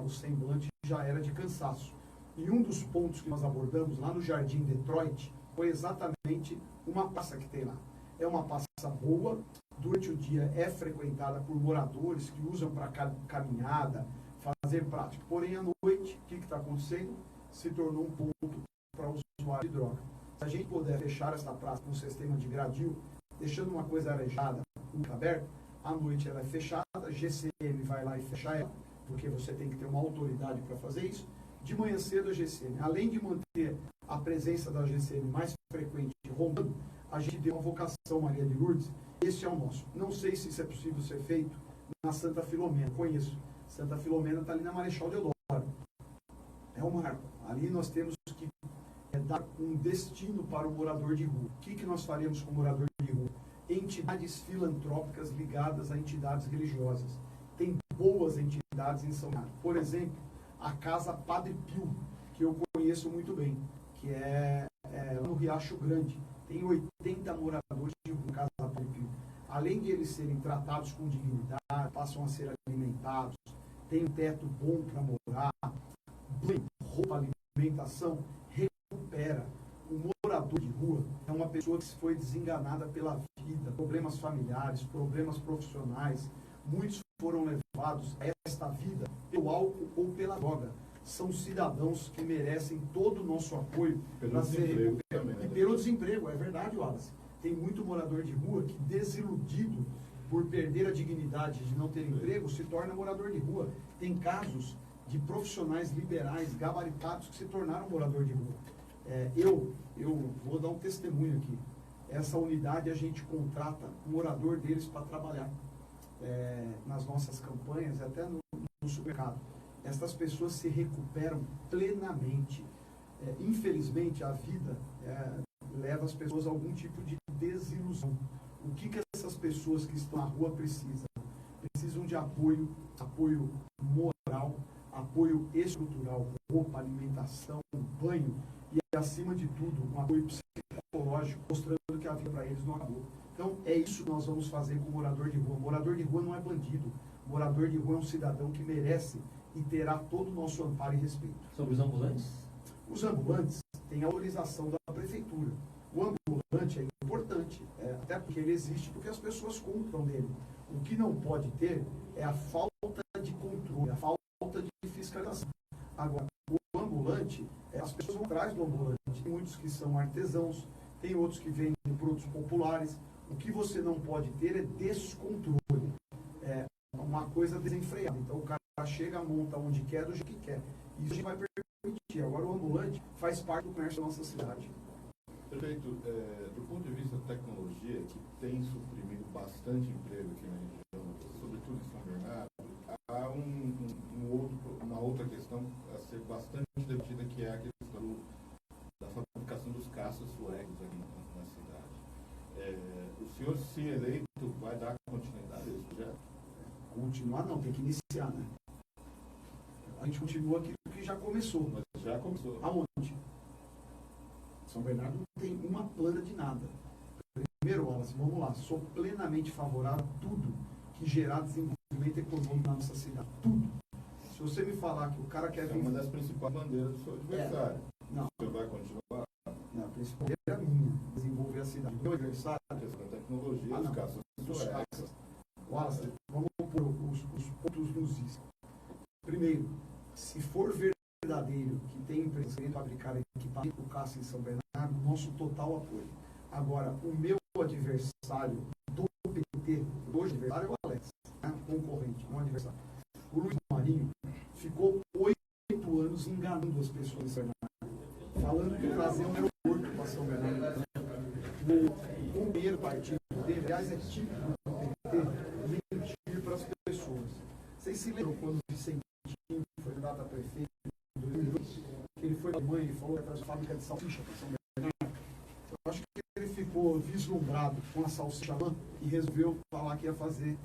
o semblante já era de cansaço. E um dos pontos que nós abordamos lá no Jardim Detroit foi exatamente uma praça que tem lá. É uma praça boa, durante o dia é frequentada por moradores que usam para caminhada, fazer prática. Porém, à noite, o que está acontecendo? Se tornou um ponto para o usuário de droga. Se a gente puder fechar essa praça com um sistema de gradil, deixando uma coisa arejada, aberta, à noite ela é fechada, a GCM vai lá e fecha ela, porque você tem que ter uma autoridade para fazer isso. De manhã cedo a GCM, além de manter a presença da GCM mais frequente rondando, a gente deu uma vocação, Maria de Lourdes, este é o nosso. Não sei se isso é possível ser feito na Santa Filomena, conheço. Santa Filomena está ali na Marechal Deodoro. É um marco. Ali nós temos que dar um destino para o morador de rua. O que nós faremos com o morador de rua? Entidades filantrópicas ligadas a entidades religiosas. Tem boas entidades em São Bernardo. Por exemplo, a Casa Padre Pio, que eu conheço muito bem, que é no Riacho Grande. Tem 80 moradores de rua, Casa Padre Pio. Além de eles serem tratados com dignidade, passam a ser alimentados, tem um teto bom para morar, banho, roupa, alimentação, recupera. O morador de rua é uma pessoa que foi desenganada pela vida, problemas familiares, problemas profissionais. Muitos foram levados a esta vida pelo álcool ou pela droga. São cidadãos que merecem todo o nosso apoio para ser recuperados. E pelo desemprego, é verdade, Wallace. Tem muito morador de rua que, desiludido por perder a dignidade de não ter emprego, se torna morador de rua. Tem casos de profissionais liberais gabaritados que se tornaram morador de rua. Eu vou dar um testemunho aqui. Essa unidade a gente contrata um morador deles para trabalhar nas nossas campanhas, até no supermercado. Essas pessoas se recuperam plenamente. Infelizmente, a vida leva as pessoas a algum tipo de desilusão. O que essas pessoas que estão na rua precisam? Precisam de apoio moral, apoio estrutural, roupa, alimentação, banho e, acima de tudo, um apoio psicológico, mostrando que a vida para eles não acabou. Então, é isso que nós vamos fazer com o morador de rua. Morador de rua não é bandido. Morador de rua é um cidadão que merece e terá todo o nosso amparo e respeito. Sobre os ambulantes? Os ambulantes têm autorização da prefeitura. O ambulante é importante, até porque ele existe porque as pessoas compram dele. O que não pode ter é a falta de controle, a falta de fiscalização. Agora, o ambulante, as pessoas vão atrás do ambulante. Tem muitos que são artesãos, tem outros que vendem produtos populares. O que você não pode ter é descontrole. É uma coisa desenfreada. Então, o cara chega, monta onde quer, do jeito que quer. Isso a gente vai permitir. Agora, o ambulante faz parte do comércio da nossa cidade. Perfeito. Do ponto de vista da tecnologia, que tem suprimido bastante emprego aqui na região, sobretudo em São Bernardo, há uma outra questão a ser bastante debatida, que é a questão da fabricação dos caças suecos aqui na cidade. O senhor, se eleito, vai dar continuidade a esse projeto? Continuar não, tem que iniciar, né? A gente continua aquilo que já começou. Mas já começou. Aonde? São Bernardo não tem uma plana de nada. Primeiro, Wallace, vamos lá, sou plenamente favorável a tudo que gerar desenvolvimento econômico na nossa cidade. Tudo. Se você me falar que o cara quer vir... É uma das principais bandeiras do seu adversário. Não. O senhor vai continuar? Não, a principal bandeira é minha, desenvolver a cidade. O meu adversário... A questão da tecnologia, os caças suecos. Wallace, vamos pôr os pontos nos is. Primeiro, se for verdadeiro que tem empresa querendo fabricar equipamento do caça em São Bernardo, nosso total apoio. Agora, o meu adversário do PT, hoje adversário é o Alex, né? Concorrente, não adversário. O Luiz Marinho ficou 8 anos enganando as pessoas em São Bernardo, falando que trazer um aeroporto para São Bernardo. O primeiro partido dele, aliás, é típico do PT, mentir para as pessoas. Vocês se lembram quando o Vicentinho foi candidato a prefeito em 2002, que ele foi para a Alemanha e falou que ia trazer a fábrica de salsicha para São Bernardo? Eu acho que ele ficou vislumbrado com a salsicha e resolveu falar que ia fazer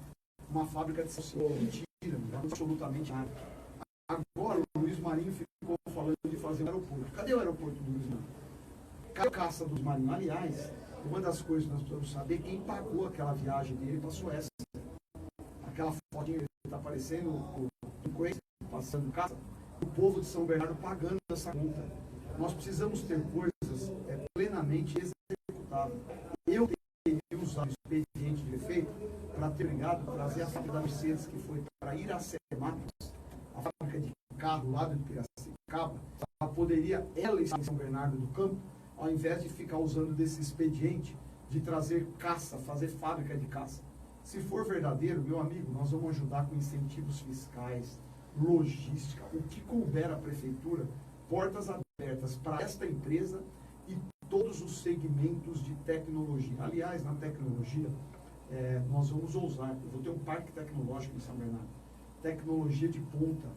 uma fábrica de salsicha. Mentira, não é absolutamente nada. Agora o Luiz Marinho ficou falando de fazer um aeroporto. Cadê o aeroporto do Luiz Marinho? Cadê a caça dos Marinho? Aliás, uma das coisas que nós precisamos saber quem pagou aquela viagem dele para a Suécia. Aquela fotinha que está aparecendo, o Crazy passando caça, o povo de São Bernardo pagando essa conta. Nós precisamos ter coisas plenamente executáveis. Eu teria usado o expediente de efeito para ter ligado, trazer a fábrica da Mercedes, que foi para Iracemápolis, a fábrica de carro lá de Piracicaba, ela poderia, ela estar em São Bernardo do Campo, ao invés de ficar usando desse expediente de trazer caça, fazer fábrica de caça. Se for verdadeiro, meu amigo, nós vamos ajudar com incentivos fiscais, logística, o que couber à prefeitura, portas abertas para esta empresa e todos os segmentos de tecnologia. Aliás, na tecnologia, nós vamos ousar. Eu vou ter um parque tecnológico em São Bernardo. Tecnologia de ponta.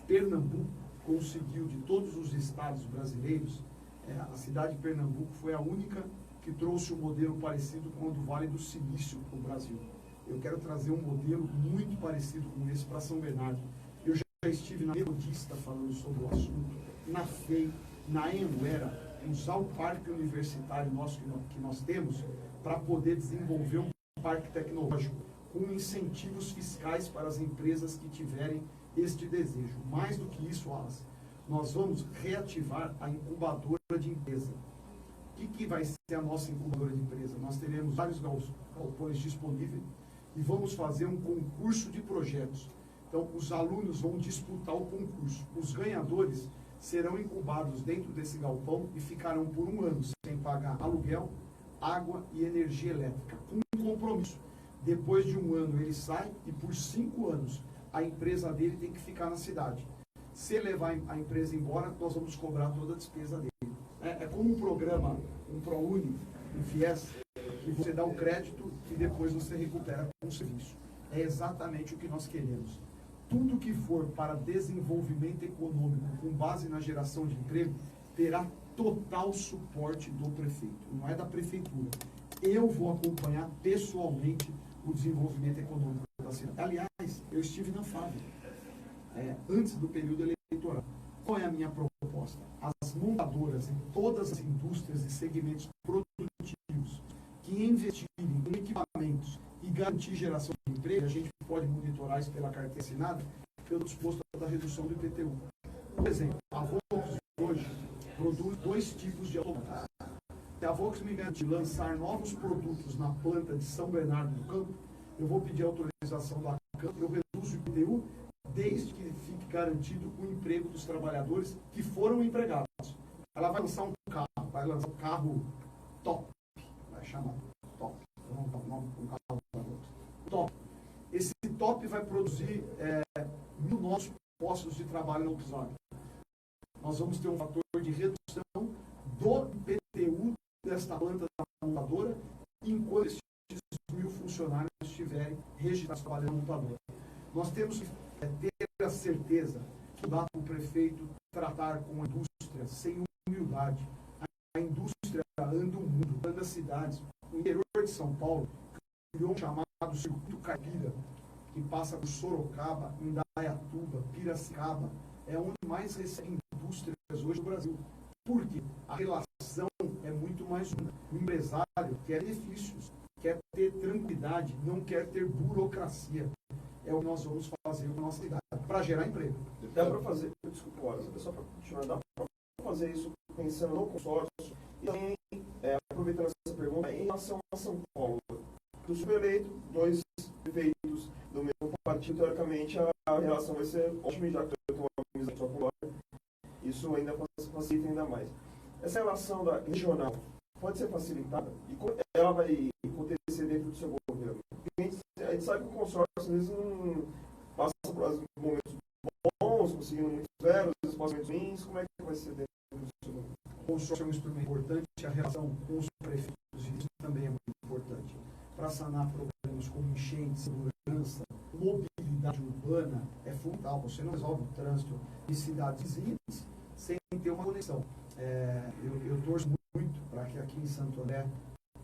Pernambuco conseguiu, de todos os estados brasileiros, a cidade de Pernambuco foi a única que trouxe um modelo parecido com o do Vale do Silício para o Brasil. Eu quero trazer um modelo muito parecido com esse para São Bernardo. Eu já estive na Metodista falando sobre o assunto, na FEI, na Anhanguera, usar o parque universitário nosso que nós temos para poder desenvolver um parque tecnológico com incentivos fiscais para as empresas que tiverem este desejo. Mais do que isso, Wallace, nós vamos reativar a incubadora de empresa. O que vai ser a nossa incubadora de empresa? Nós teremos vários galpões disponíveis e vamos fazer um concurso de projetos. Então, os alunos vão disputar o concurso. Os ganhadores serão incubados dentro desse galpão e ficarão por 1 ano sem pagar aluguel, água e energia elétrica, com um compromisso Depois de 1 ano ele sai e por 5 anos a empresa dele tem que ficar na cidade. Se levar a empresa embora, nós vamos cobrar toda a despesa dele. É como um programa, um ProUni, um FIES, que você dá o crédito e depois você recupera com o serviço. É exatamente o que nós queremos. Tudo que for para desenvolvimento econômico com base na geração de emprego terá total suporte do prefeito, não é da prefeitura. Eu vou acompanhar pessoalmente o desenvolvimento econômico da cidade. Aliás, eu estive na fábrica antes do período eleitoral. Qual é a minha proposta? As montadoras em todas as indústrias e segmentos produtivos que investirem em equipamentos e garantir geração de emprego, a gente pode monitorar isso pela carteira assinada, eu estou disposto a dar redução do IPTU. Por exemplo, a Volkswagen hoje produz 2 tipos de automóveis. Se a Volkswagen me garantir lançar novos produtos na planta de São Bernardo do Campo, eu vou pedir autorização da Câmara, eu reduzo o IPTU, desde que fique garantido o emprego dos trabalhadores que foram empregados. Ela vai lançar um carro top, vai chamar top, um carro top. Esse top vai produzir 1.000 novos postos de trabalho no Volkswagen. Nós vamos ter um fator de redução do IPTU desta planta da montadora, enquanto esses 1.000 funcionários estiverem registrados trabalhando na montadora. Nós temos que ter a certeza que dá para o prefeito tratar com a indústria sem humildade. A indústria anda o mundo, anda as cidades. O interior de São Paulo criou um chamado Circuito Caipira, que passa por Sorocaba, Indaiatuba, Piracicaba. É onde mais recebe indústrias hoje no Brasil. Por quê? A relação é muito mais uma. O empresário quer benefícios, quer ter tranquilidade, não quer ter burocracia. É o que nós vamos fazer na nossa cidade, para gerar emprego. Dá para fazer, desculpa, só para continuar, dá para fazer isso pensando no consórcio e também, aproveitando essa pergunta, em relação a São Paulo. Do subeleito, 2 prefeitos do mesmo partido, teoricamente a relação vai ser ótima, já que eu tenho uma amizade só com o Lória, isso ainda facilita ainda mais. Essa relação regional pode ser facilitada e como ela vai acontecer dentro do seu governo? A gente sabe que o consórcio às vezes não passa por momentos bons, conseguindo muitos zeros, momentos ruins, como é que vai ser dentro do seu governo? O consórcio é um instrumento importante, a relação com os prefeitos isso também é muito importante. Para sanar problemas como enchente, segurança, mobilidade urbana, é fundamental. Você não resolve o trânsito de cidades vizinhas sem ter uma conexão. Eu torço muito para que aqui em Santo André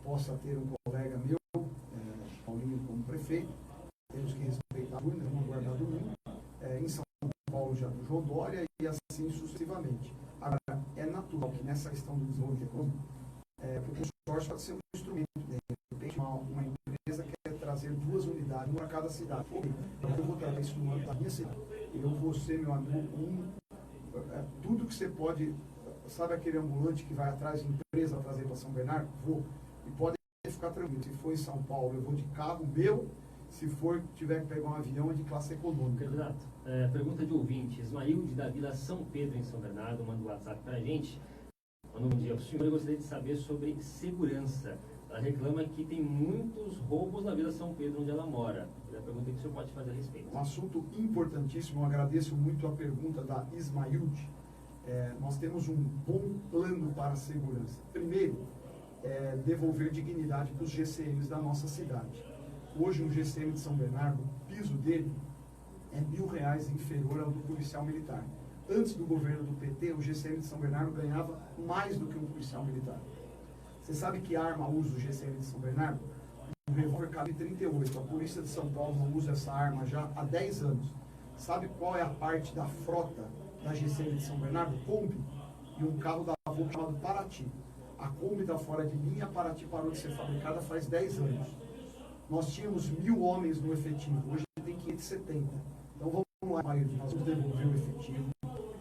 possa ter um colega meu, Paulinho, como prefeito. Temos que respeitar a urna, vamos guardar domingo. Em São Paulo já do João Dória e assim sucessivamente. Agora, é natural que nessa questão do desenvolvimento econômico, o consórcio pode ser um instrumento. De repente, uma empresa quer trazer 2 unidades, uma para cada cidade. Eu vou trazer isso no ano da minha cidade. Eu vou ser, meu amigo, tudo que você pode. Sabe aquele ambulante que vai atrás de empresa trazer para São Bernardo? Vou. E pode ficar tranquilo. Se for em São Paulo, eu vou de carro meu. Se for, tiver que pegar um avião, é de classe econômica. Candidato, pergunta de ouvinte. Ismailde da Vila São Pedro, em São Bernardo, manda um WhatsApp para a gente. Manda um dia para o senhor. Eu gostaria de saber sobre segurança. Ela reclama que tem muitos roubos na Vila São Pedro, onde ela mora. É a pergunta que o senhor pode fazer a respeito. Um assunto importantíssimo. Eu agradeço muito a pergunta da Ismailde. Nós temos um bom plano para a segurança. Primeiro, devolver dignidade para os GCMs da nossa cidade. Hoje, um GCM de São Bernardo, o piso dele é R$1.000 inferior ao do policial militar. Antes do governo do PT, o GCM de São Bernardo ganhava mais do que um policial militar. Você sabe que arma usa o GCM de São Bernardo? Um revólver calibre 38. A Polícia de São Paulo não usa essa arma já há 10 anos. Sabe qual é a parte da frota da GCM de São Bernardo? Kombi e um carro da Volkswagen chamado Paraty. A Kombi está fora de linha, a Paraty parou de ser fabricada faz 10 anos. Nós tínhamos 1.000 homens no efetivo, hoje tem 570. Então vamos lá, marido, nós vamos devolver o efetivo,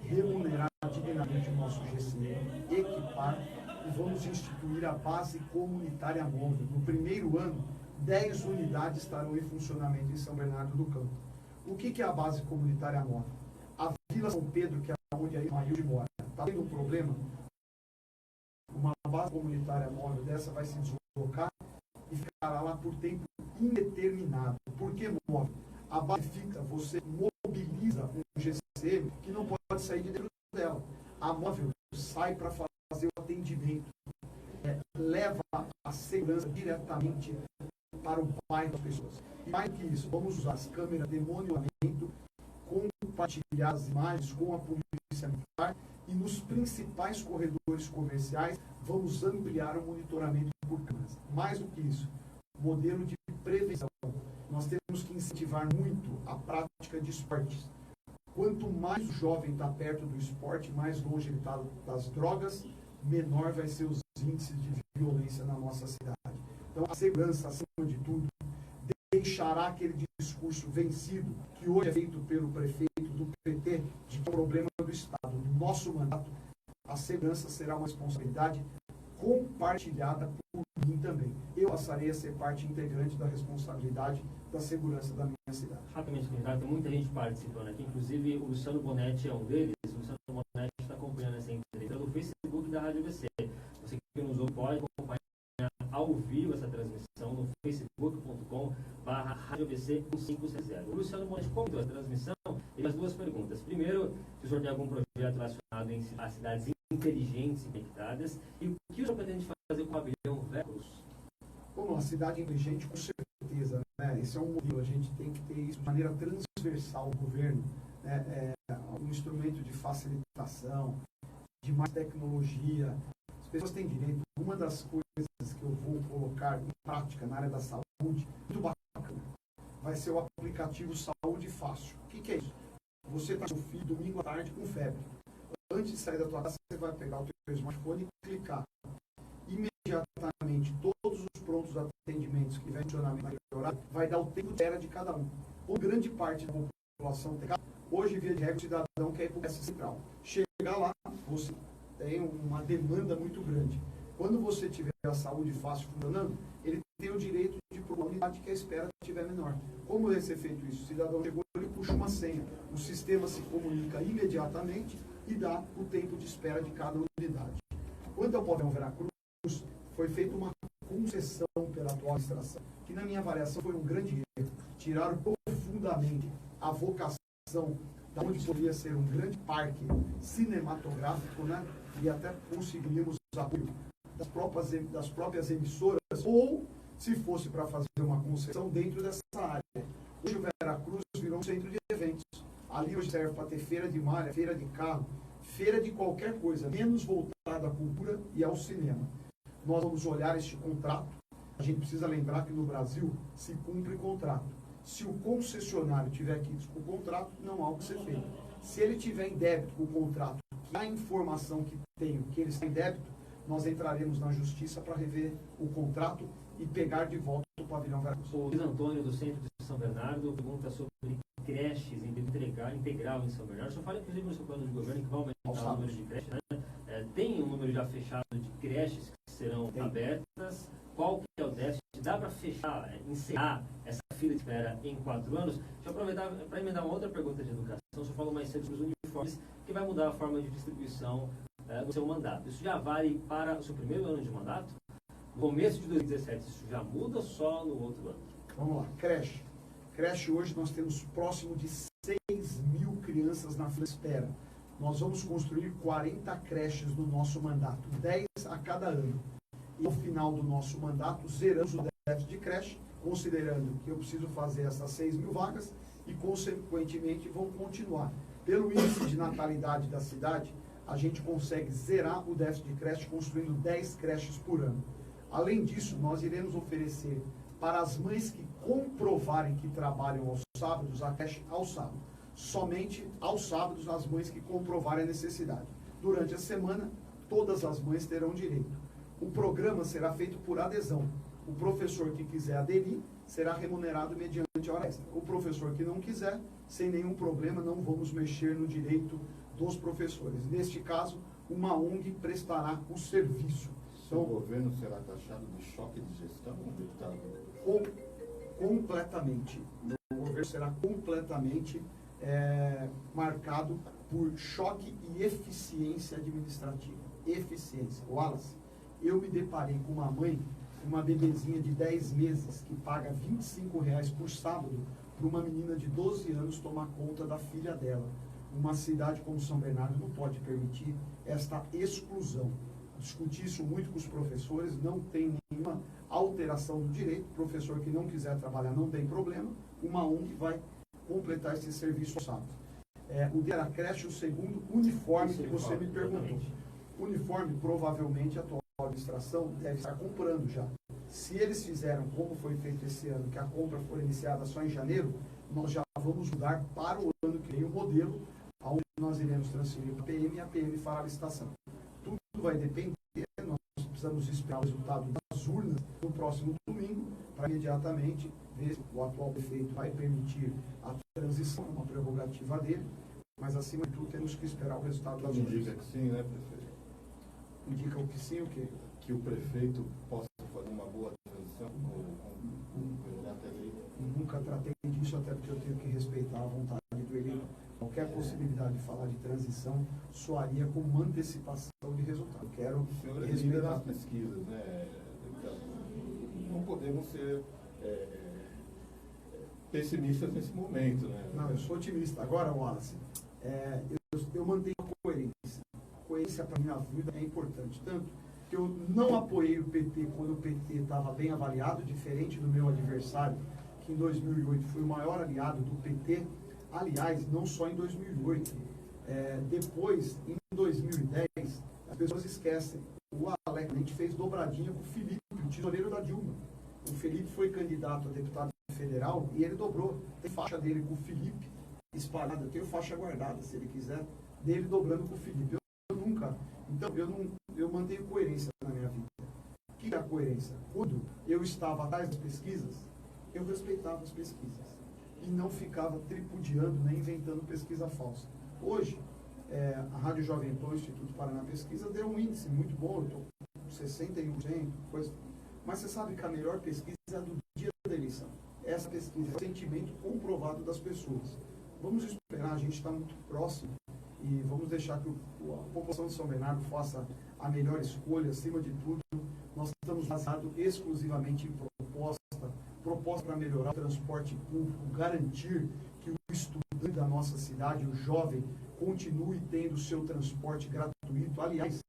remunerar dignamente o nosso GCM, equipar e vamos instituir a base comunitária móvel. No primeiro ano, 10 unidades estarão em funcionamento em São Bernardo do Campo. O que é a base comunitária móvel? A Vila São Pedro, que é onde a Ismailde mora, está tendo um problema? Uma base comunitária móvel dessa vai se deslocar e ficará lá por tempo indeterminado. Por que móvel? A base fixa, você mobiliza um GCM que não pode sair de dentro dela. A móvel sai para fazer o atendimento, leva a segurança diretamente para o bairro das pessoas. E mais que isso, vamos usar as câmeras de monitoramento, compartilhar as imagens com a polícia militar e nos principais corredores comerciais vamos ampliar o monitoramento por câmeras. Mais do que isso, modelo de prevenção. Nós temos que incentivar muito a prática de esportes. Quanto mais o jovem está perto do esporte, mais longe ele está das drogas, menor vai ser os índices de violência na nossa cidade. Então, a segurança, acima de tudo, deixará aquele discurso vencido, que hoje é feito pelo prefeito do PT, de que é um problema do Estado. No nosso mandato, a segurança será uma responsabilidade compartilhada por mim também. Eu passarei a ser parte integrante da responsabilidade da segurança da minha cidade. Rapidamente, candidato, tem muita gente participando aqui, inclusive o Luciano Bonetti é um deles. O Luciano Bonetti está acompanhando essa entrevista no Facebook da Rádio ABC. Você que nos ouve pode acompanhar ao vivo essa transmissão no facebook.com/radioabc1560. O Luciano Bonetti comentou a transmissão e as duas perguntas. Primeiro, se o senhor tem algum projeto relacionado a cidades inteligentes e conectadas, e o que o senhor pretende fazer com o pavilhão Veracruz? Bom, a cidade inteligente, com certeza, né? Esse é um modelo, a gente tem que ter isso de maneira transversal ao governo, né? Um instrumento de facilitação, de mais tecnologia. As pessoas têm direito. Uma das coisas que eu vou colocar em prática na área da saúde, muito bacana, vai ser o aplicativo Saúde Fácil. O que é isso? Você está com o filho domingo à tarde com febre. Antes de sair da tua casa, você vai pegar o teu smartphone e clicar. Imediatamente, todos os prontos atendimentos que vem funcionamento naquele horário, vai dar o tempo de espera de cada um. Como grande parte da população tem, hoje, via de regra, o cidadão quer ir para o PS Central. Chegar lá, você tem uma demanda muito grande. Quando você tiver a saúde fácil funcionando, ele tem o direito de ir para uma unidade que a espera estiver menor. Como deve ser feito isso? O cidadão chegou, ele puxa uma senha. O sistema se comunica imediatamente e dá o tempo de espera de cada unidade. Quanto ao pavilhão Veracruz, foi feita uma concessão pela atual administração, que na minha avaliação foi um grande erro. Tiraram profundamente a vocação da onde poderia ser um grande parque cinematográfico, né? E até conseguiríamos apoio das próprias emissoras, ou se fosse para fazer uma concessão dentro dessa área. Hoje o Veracruz virou um centro de eventos. Ali hoje serve para ter feira de malha, feira de carro, feira de qualquer coisa, menos voltada à cultura e ao cinema. Nós vamos olhar este contrato. A gente precisa lembrar que no Brasil se cumpre contrato. Se o concessionário tiver quitado com o contrato, não há o que ser feito. Se ele tiver em débito com o contrato, que a informação que tenho que ele está em débito, nós entraremos na justiça para rever o contrato e pegar de volta o pavilhão Veracruz. O Luiz Antônio, do Centro de São Bernardo, pergunta sobre creches integral em São Bernardo. O senhor fala, inclusive, no seu plano de governo que vai aumentar o número de creches, né? Tem um número já fechado de creches que serão abertas. Qual que é o déficit? Dá para fechar, encerrar essa fila de espera em 4 anos? Deixa eu aproveitar para emendar uma outra pergunta de educação. O senhor falou mais cedo sobre os uniformes, que vai mudar a forma de distribuição do seu mandato. Isso já vale para o seu primeiro ano de mandato? No começo de 2017, isso já muda ou só no outro ano? Vamos lá, creche. Creche hoje nós temos próximo de 6.000 crianças na fila de espera. Nós vamos construir 40 creches no nosso mandato, 10 a cada ano. E no final do nosso mandato, zeramos o déficit de creche, considerando que eu preciso fazer essas 6.000 vagas e, consequentemente, vão continuar. Pelo índice de natalidade da cidade, a gente consegue zerar o déficit de creche construindo 10 creches por ano. Além disso, nós iremos oferecer para as mães que comprovarem que trabalham aos sábados, a creche ao sábado. Somente aos sábados as mães que comprovarem a necessidade. Durante a semana, todas as mães terão direito. O programa será feito por adesão. O professor que quiser aderir será remunerado mediante hora extra. O professor que não quiser, sem nenhum problema, não vamos mexer no direito dos professores. Neste caso, uma ONG prestará o serviço. Então, o governo será taxado de choque de gestão, deputado? Completamente. O governo será completamente marcado por choque e eficiência administrativa. Eficiência. Wallace, eu me deparei com uma mãe uma bebezinha de 10 meses que paga R$ 25 por sábado para uma menina de 12 anos tomar conta da filha dela. Uma cidade como São Bernardo não pode permitir esta exclusão. Discuti isso muito com os professores, não tem nenhuma alteração do direito. O professor que não quiser trabalhar não tem problema, uma ONG vai completar esse serviço ao sábado. O de era creche, o segundo, uniforme, que você me perguntou. Uniforme, provavelmente, a atual administração deve estar comprando já. Se eles fizeram como foi feito esse ano, que a compra foi iniciada só em janeiro, nós já vamos mudar para o ano que vem o modelo, onde nós iremos transferir para a PM e a PM fará a licitação. Tudo vai depender, nós precisamos esperar o resultado das urnas no próximo domingo, para imediatamente ver se o atual prefeito vai permitir a transição, uma prerrogativa dele, mas acima de tudo temos que esperar o resultado das urnas. Indica que sim, né, prefeito? Indica o que sim, o quê? Que o prefeito possa fazer uma boa transição com o candidato eleito. Nunca tratei disso, até porque eu tenho que respeitar a vontade do eleito. Qualquer possibilidade de falar de transição soaria como uma antecipação de resultado. Quero O senhor é líder nas pesquisas, né? Não podemos ser pessimistas nesse momento, né? Não, eu sou otimista. Agora, Wallace, eu mantenho a coerência. A coerência para a minha vida é importante. Tanto que eu não apoiei o PT quando o PT estava bem avaliado, diferente do meu adversário, que em 2008 foi o maior aliado do PT. Aliás, não só em 2008. Depois, em 2010, as pessoas esquecem. O Alex, a gente fez dobradinha com o Felipe, o tesoureiro da Dilma. O Felipe foi candidato a deputado federal e ele dobrou. Tem faixa dele com o Felipe espalhada. Eu tenho faixa guardada, se ele quiser, dele dobrando com o Felipe. Eu nunca. Então, eu mantenho coerência na minha vida. O que é a coerência? Quando eu estava atrás das pesquisas, eu respeitava as pesquisas. E não ficava tripudiando, nem inventando pesquisa falsa. Hoje, a Rádio Jovem Pan, o Instituto Paraná Pesquisa, deu um índice muito bom, eu estou com 61%, coisa. Mas você sabe que a melhor pesquisa é a do dia da eleição. Essa pesquisa é o sentimento comprovado das pessoas. Vamos esperar, a gente está muito próximo, e vamos deixar que a população de São Bernardo faça a melhor escolha. Acima de tudo, nós estamos baseados exclusivamente em proposta para melhorar o transporte público, garantir que o estudante da nossa cidade, o jovem, continue tendo o seu transporte gratuito. Aliás,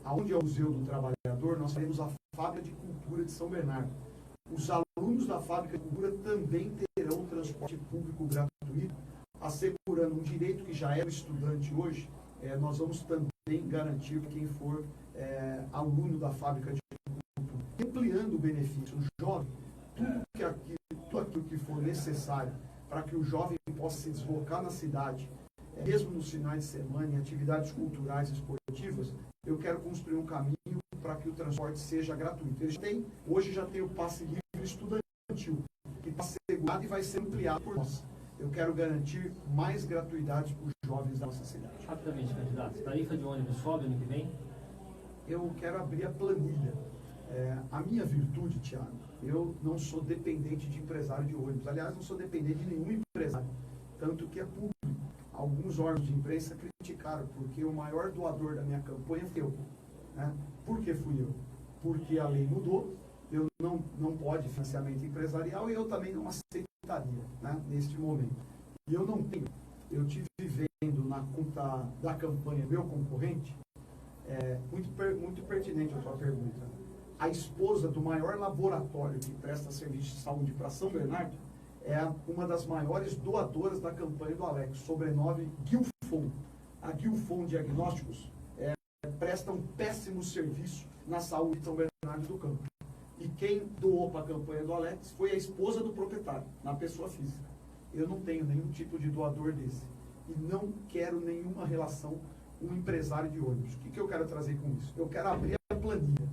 aonde é o Museu do Trabalhador, nós faremos a Fábrica de Cultura de São Bernardo. Os alunos da Fábrica de Cultura também terão transporte público gratuito, assegurando um direito que já é do estudante hoje. Nós vamos também garantir que quem for aluno da Fábrica de Cultura, ampliando o benefício. O jovem, tudo aquilo que for necessário para que o jovem possa se deslocar na cidade, mesmo nos finais de semana, em atividades culturais e esportivas, eu quero construir um caminho para que o transporte seja gratuito. Hoje já tem o passe livre estudantil, que está assegurado e vai ser ampliado por nós. Eu quero garantir mais gratuidade para os jovens da nossa cidade. Rapidamente, candidato, tarifa de ônibus sobe ano que vem? Eu quero abrir a planilha. A minha virtude, Tiago, eu não sou dependente de empresário de ônibus. Aliás, não sou dependente de nenhum empresário, tanto que é público. Alguns órgãos de imprensa criticaram, porque o maior doador da minha campanha foi eu. Né? Por que fui eu? Porque a lei mudou, eu não pode financiamento empresarial e eu também não aceitaria, né, neste momento. E eu não tenho. Eu tive vendo na conta da campanha meu concorrente, muito pertinente a sua pergunta. A esposa do maior laboratório que presta serviço de saúde para São Bernardo é uma das maiores doadoras da campanha do Alex, sobrenome Guilfon. A Guilfon Diagnósticos presta um péssimo serviço na saúde de São Bernardo do Campo. E quem doou para a campanha do Alex foi a esposa do proprietário, na pessoa física. Eu não tenho nenhum tipo de doador desse. E não quero nenhuma relação com um empresário de ônibus. O que eu quero trazer com isso? Eu quero abrir a planilha.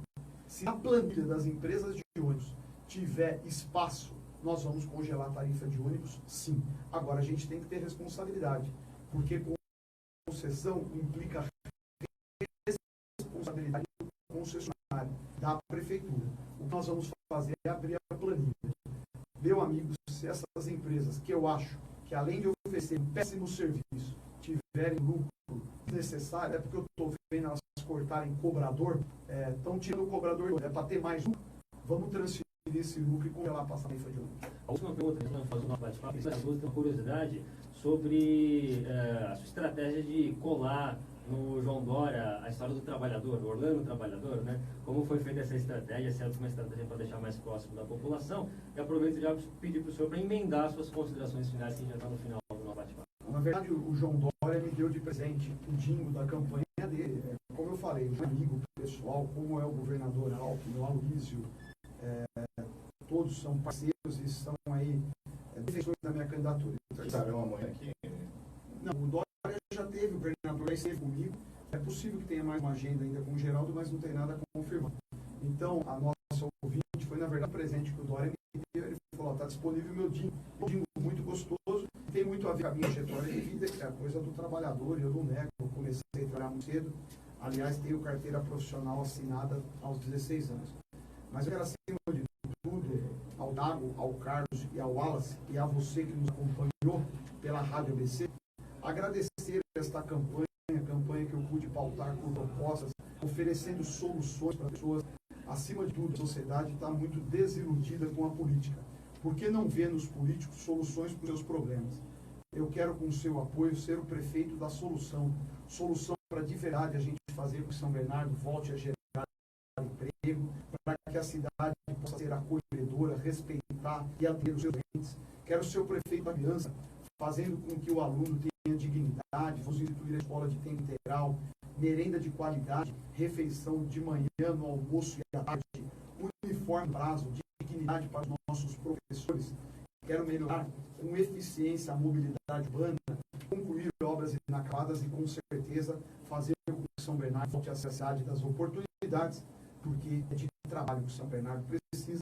Se a planilha das empresas de ônibus tiver espaço, nós vamos congelar a tarifa de ônibus, sim. Agora, a gente tem que ter responsabilidade, porque concessão implica responsabilidade do concessionário, da prefeitura. O que nós vamos fazer é abrir a planilha. Meu amigo, se essas empresas, que eu acho que além de oferecer um péssimo serviço, tiverem lucro necessário, é porque eu estou vendo elas cortarem cobrador, estão tirando o cobrador, para ter mais lucro. vamos transferir esse lucro e congelar a passagem de lucro. A última pergunta que nós fazemos no bate-papo, as duas têm uma curiosidade sobre a sua estratégia de colar no João Dória a história do trabalhador, do Orlando Trabalhador, né? Como foi feita essa estratégia, se é uma estratégia para deixar mais próximo da população. E aproveito já pedir para o senhor para emendar suas considerações finais, que já está no final do nosso bate-papo. Na verdade, o João Dória me deu de presente o dingo da campanha dele. Como eu falei, o amigo pessoal, como é o governador Alckmin, o Aloysio, todos são parceiros e estão aí defensores da minha candidatura. Vocês estarão amanhã aqui? Não, o Dória já teve, o governador já esteve comigo. É possível que tenha mais uma agenda ainda com o Geraldo, mas não tem nada a confirmar. Então, a nossa ouvinte foi, na verdade, o presente que o Dória me deu. Ele falou, está disponível o meu dingo. Um dingo muito gostoso, tem muito a ver com a minha trajetória de vida, que é a coisa do trabalhador, e eu não nego. Eu comecei a trabalhar muito cedo. Aliás, tenho carteira profissional assinada aos 16 anos. Mas eu quero, acima de tudo, ao Dago, ao Carlos e ao Wallace, e a você que nos acompanhou pela Rádio ABC, agradecer esta campanha que eu pude pautar com propostas, oferecendo soluções para pessoas. Acima de tudo, a sociedade está muito desiludida com a política. Por que não vê nos políticos soluções para os seus problemas? Eu quero, com o seu apoio, ser o prefeito da solução. Solução para de verdade a gente fazer com que São Bernardo volte a gerar emprego, para que a cidade possa ser acolhedora, respeitar e atender os seus clientes. Quero ser o prefeito da criança, fazendo com que o aluno tenha dignidade. Vamos instituir a escola de tempo integral, merenda de qualidade, refeição de manhã, no almoço e à tarde, uniforme prazo, dignidade para os nossos professores. Quero melhorar com eficiência a mobilidade urbana, concluir obras inacabadas e, com certeza, fazer com que São Bernardo volte a ser a cidade das oportunidades, porque é de trabalho que São Bernardo precisa.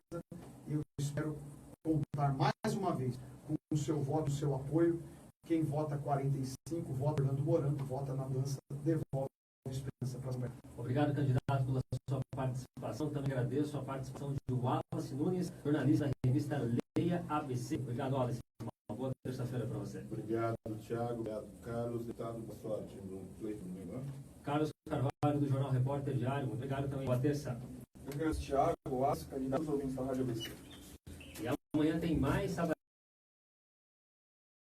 E eu espero contar mais uma vez com o seu voto, o seu apoio. Quem vota 45, vota Orlando Morango, vota na dança, devolve esperança para São Bernardo. Obrigado, candidato, pela sua participação. Também agradeço a participação de Wallace Nunes, jornalista da revista Leia ABC. Obrigado, Wallace. Uma boa terça-feira para você. Obrigado, Thiago. Obrigado, Carlos. Deputado, boa sorte no pleito domingo, né? Carlos Carvalho, do Jornal Repórter Diário. Muito obrigado também. Boa terça. Eu agradeço, Thiago, Wallace, candidato aos ouvintes da Rádio ABC. E amanhã tem mais sábado.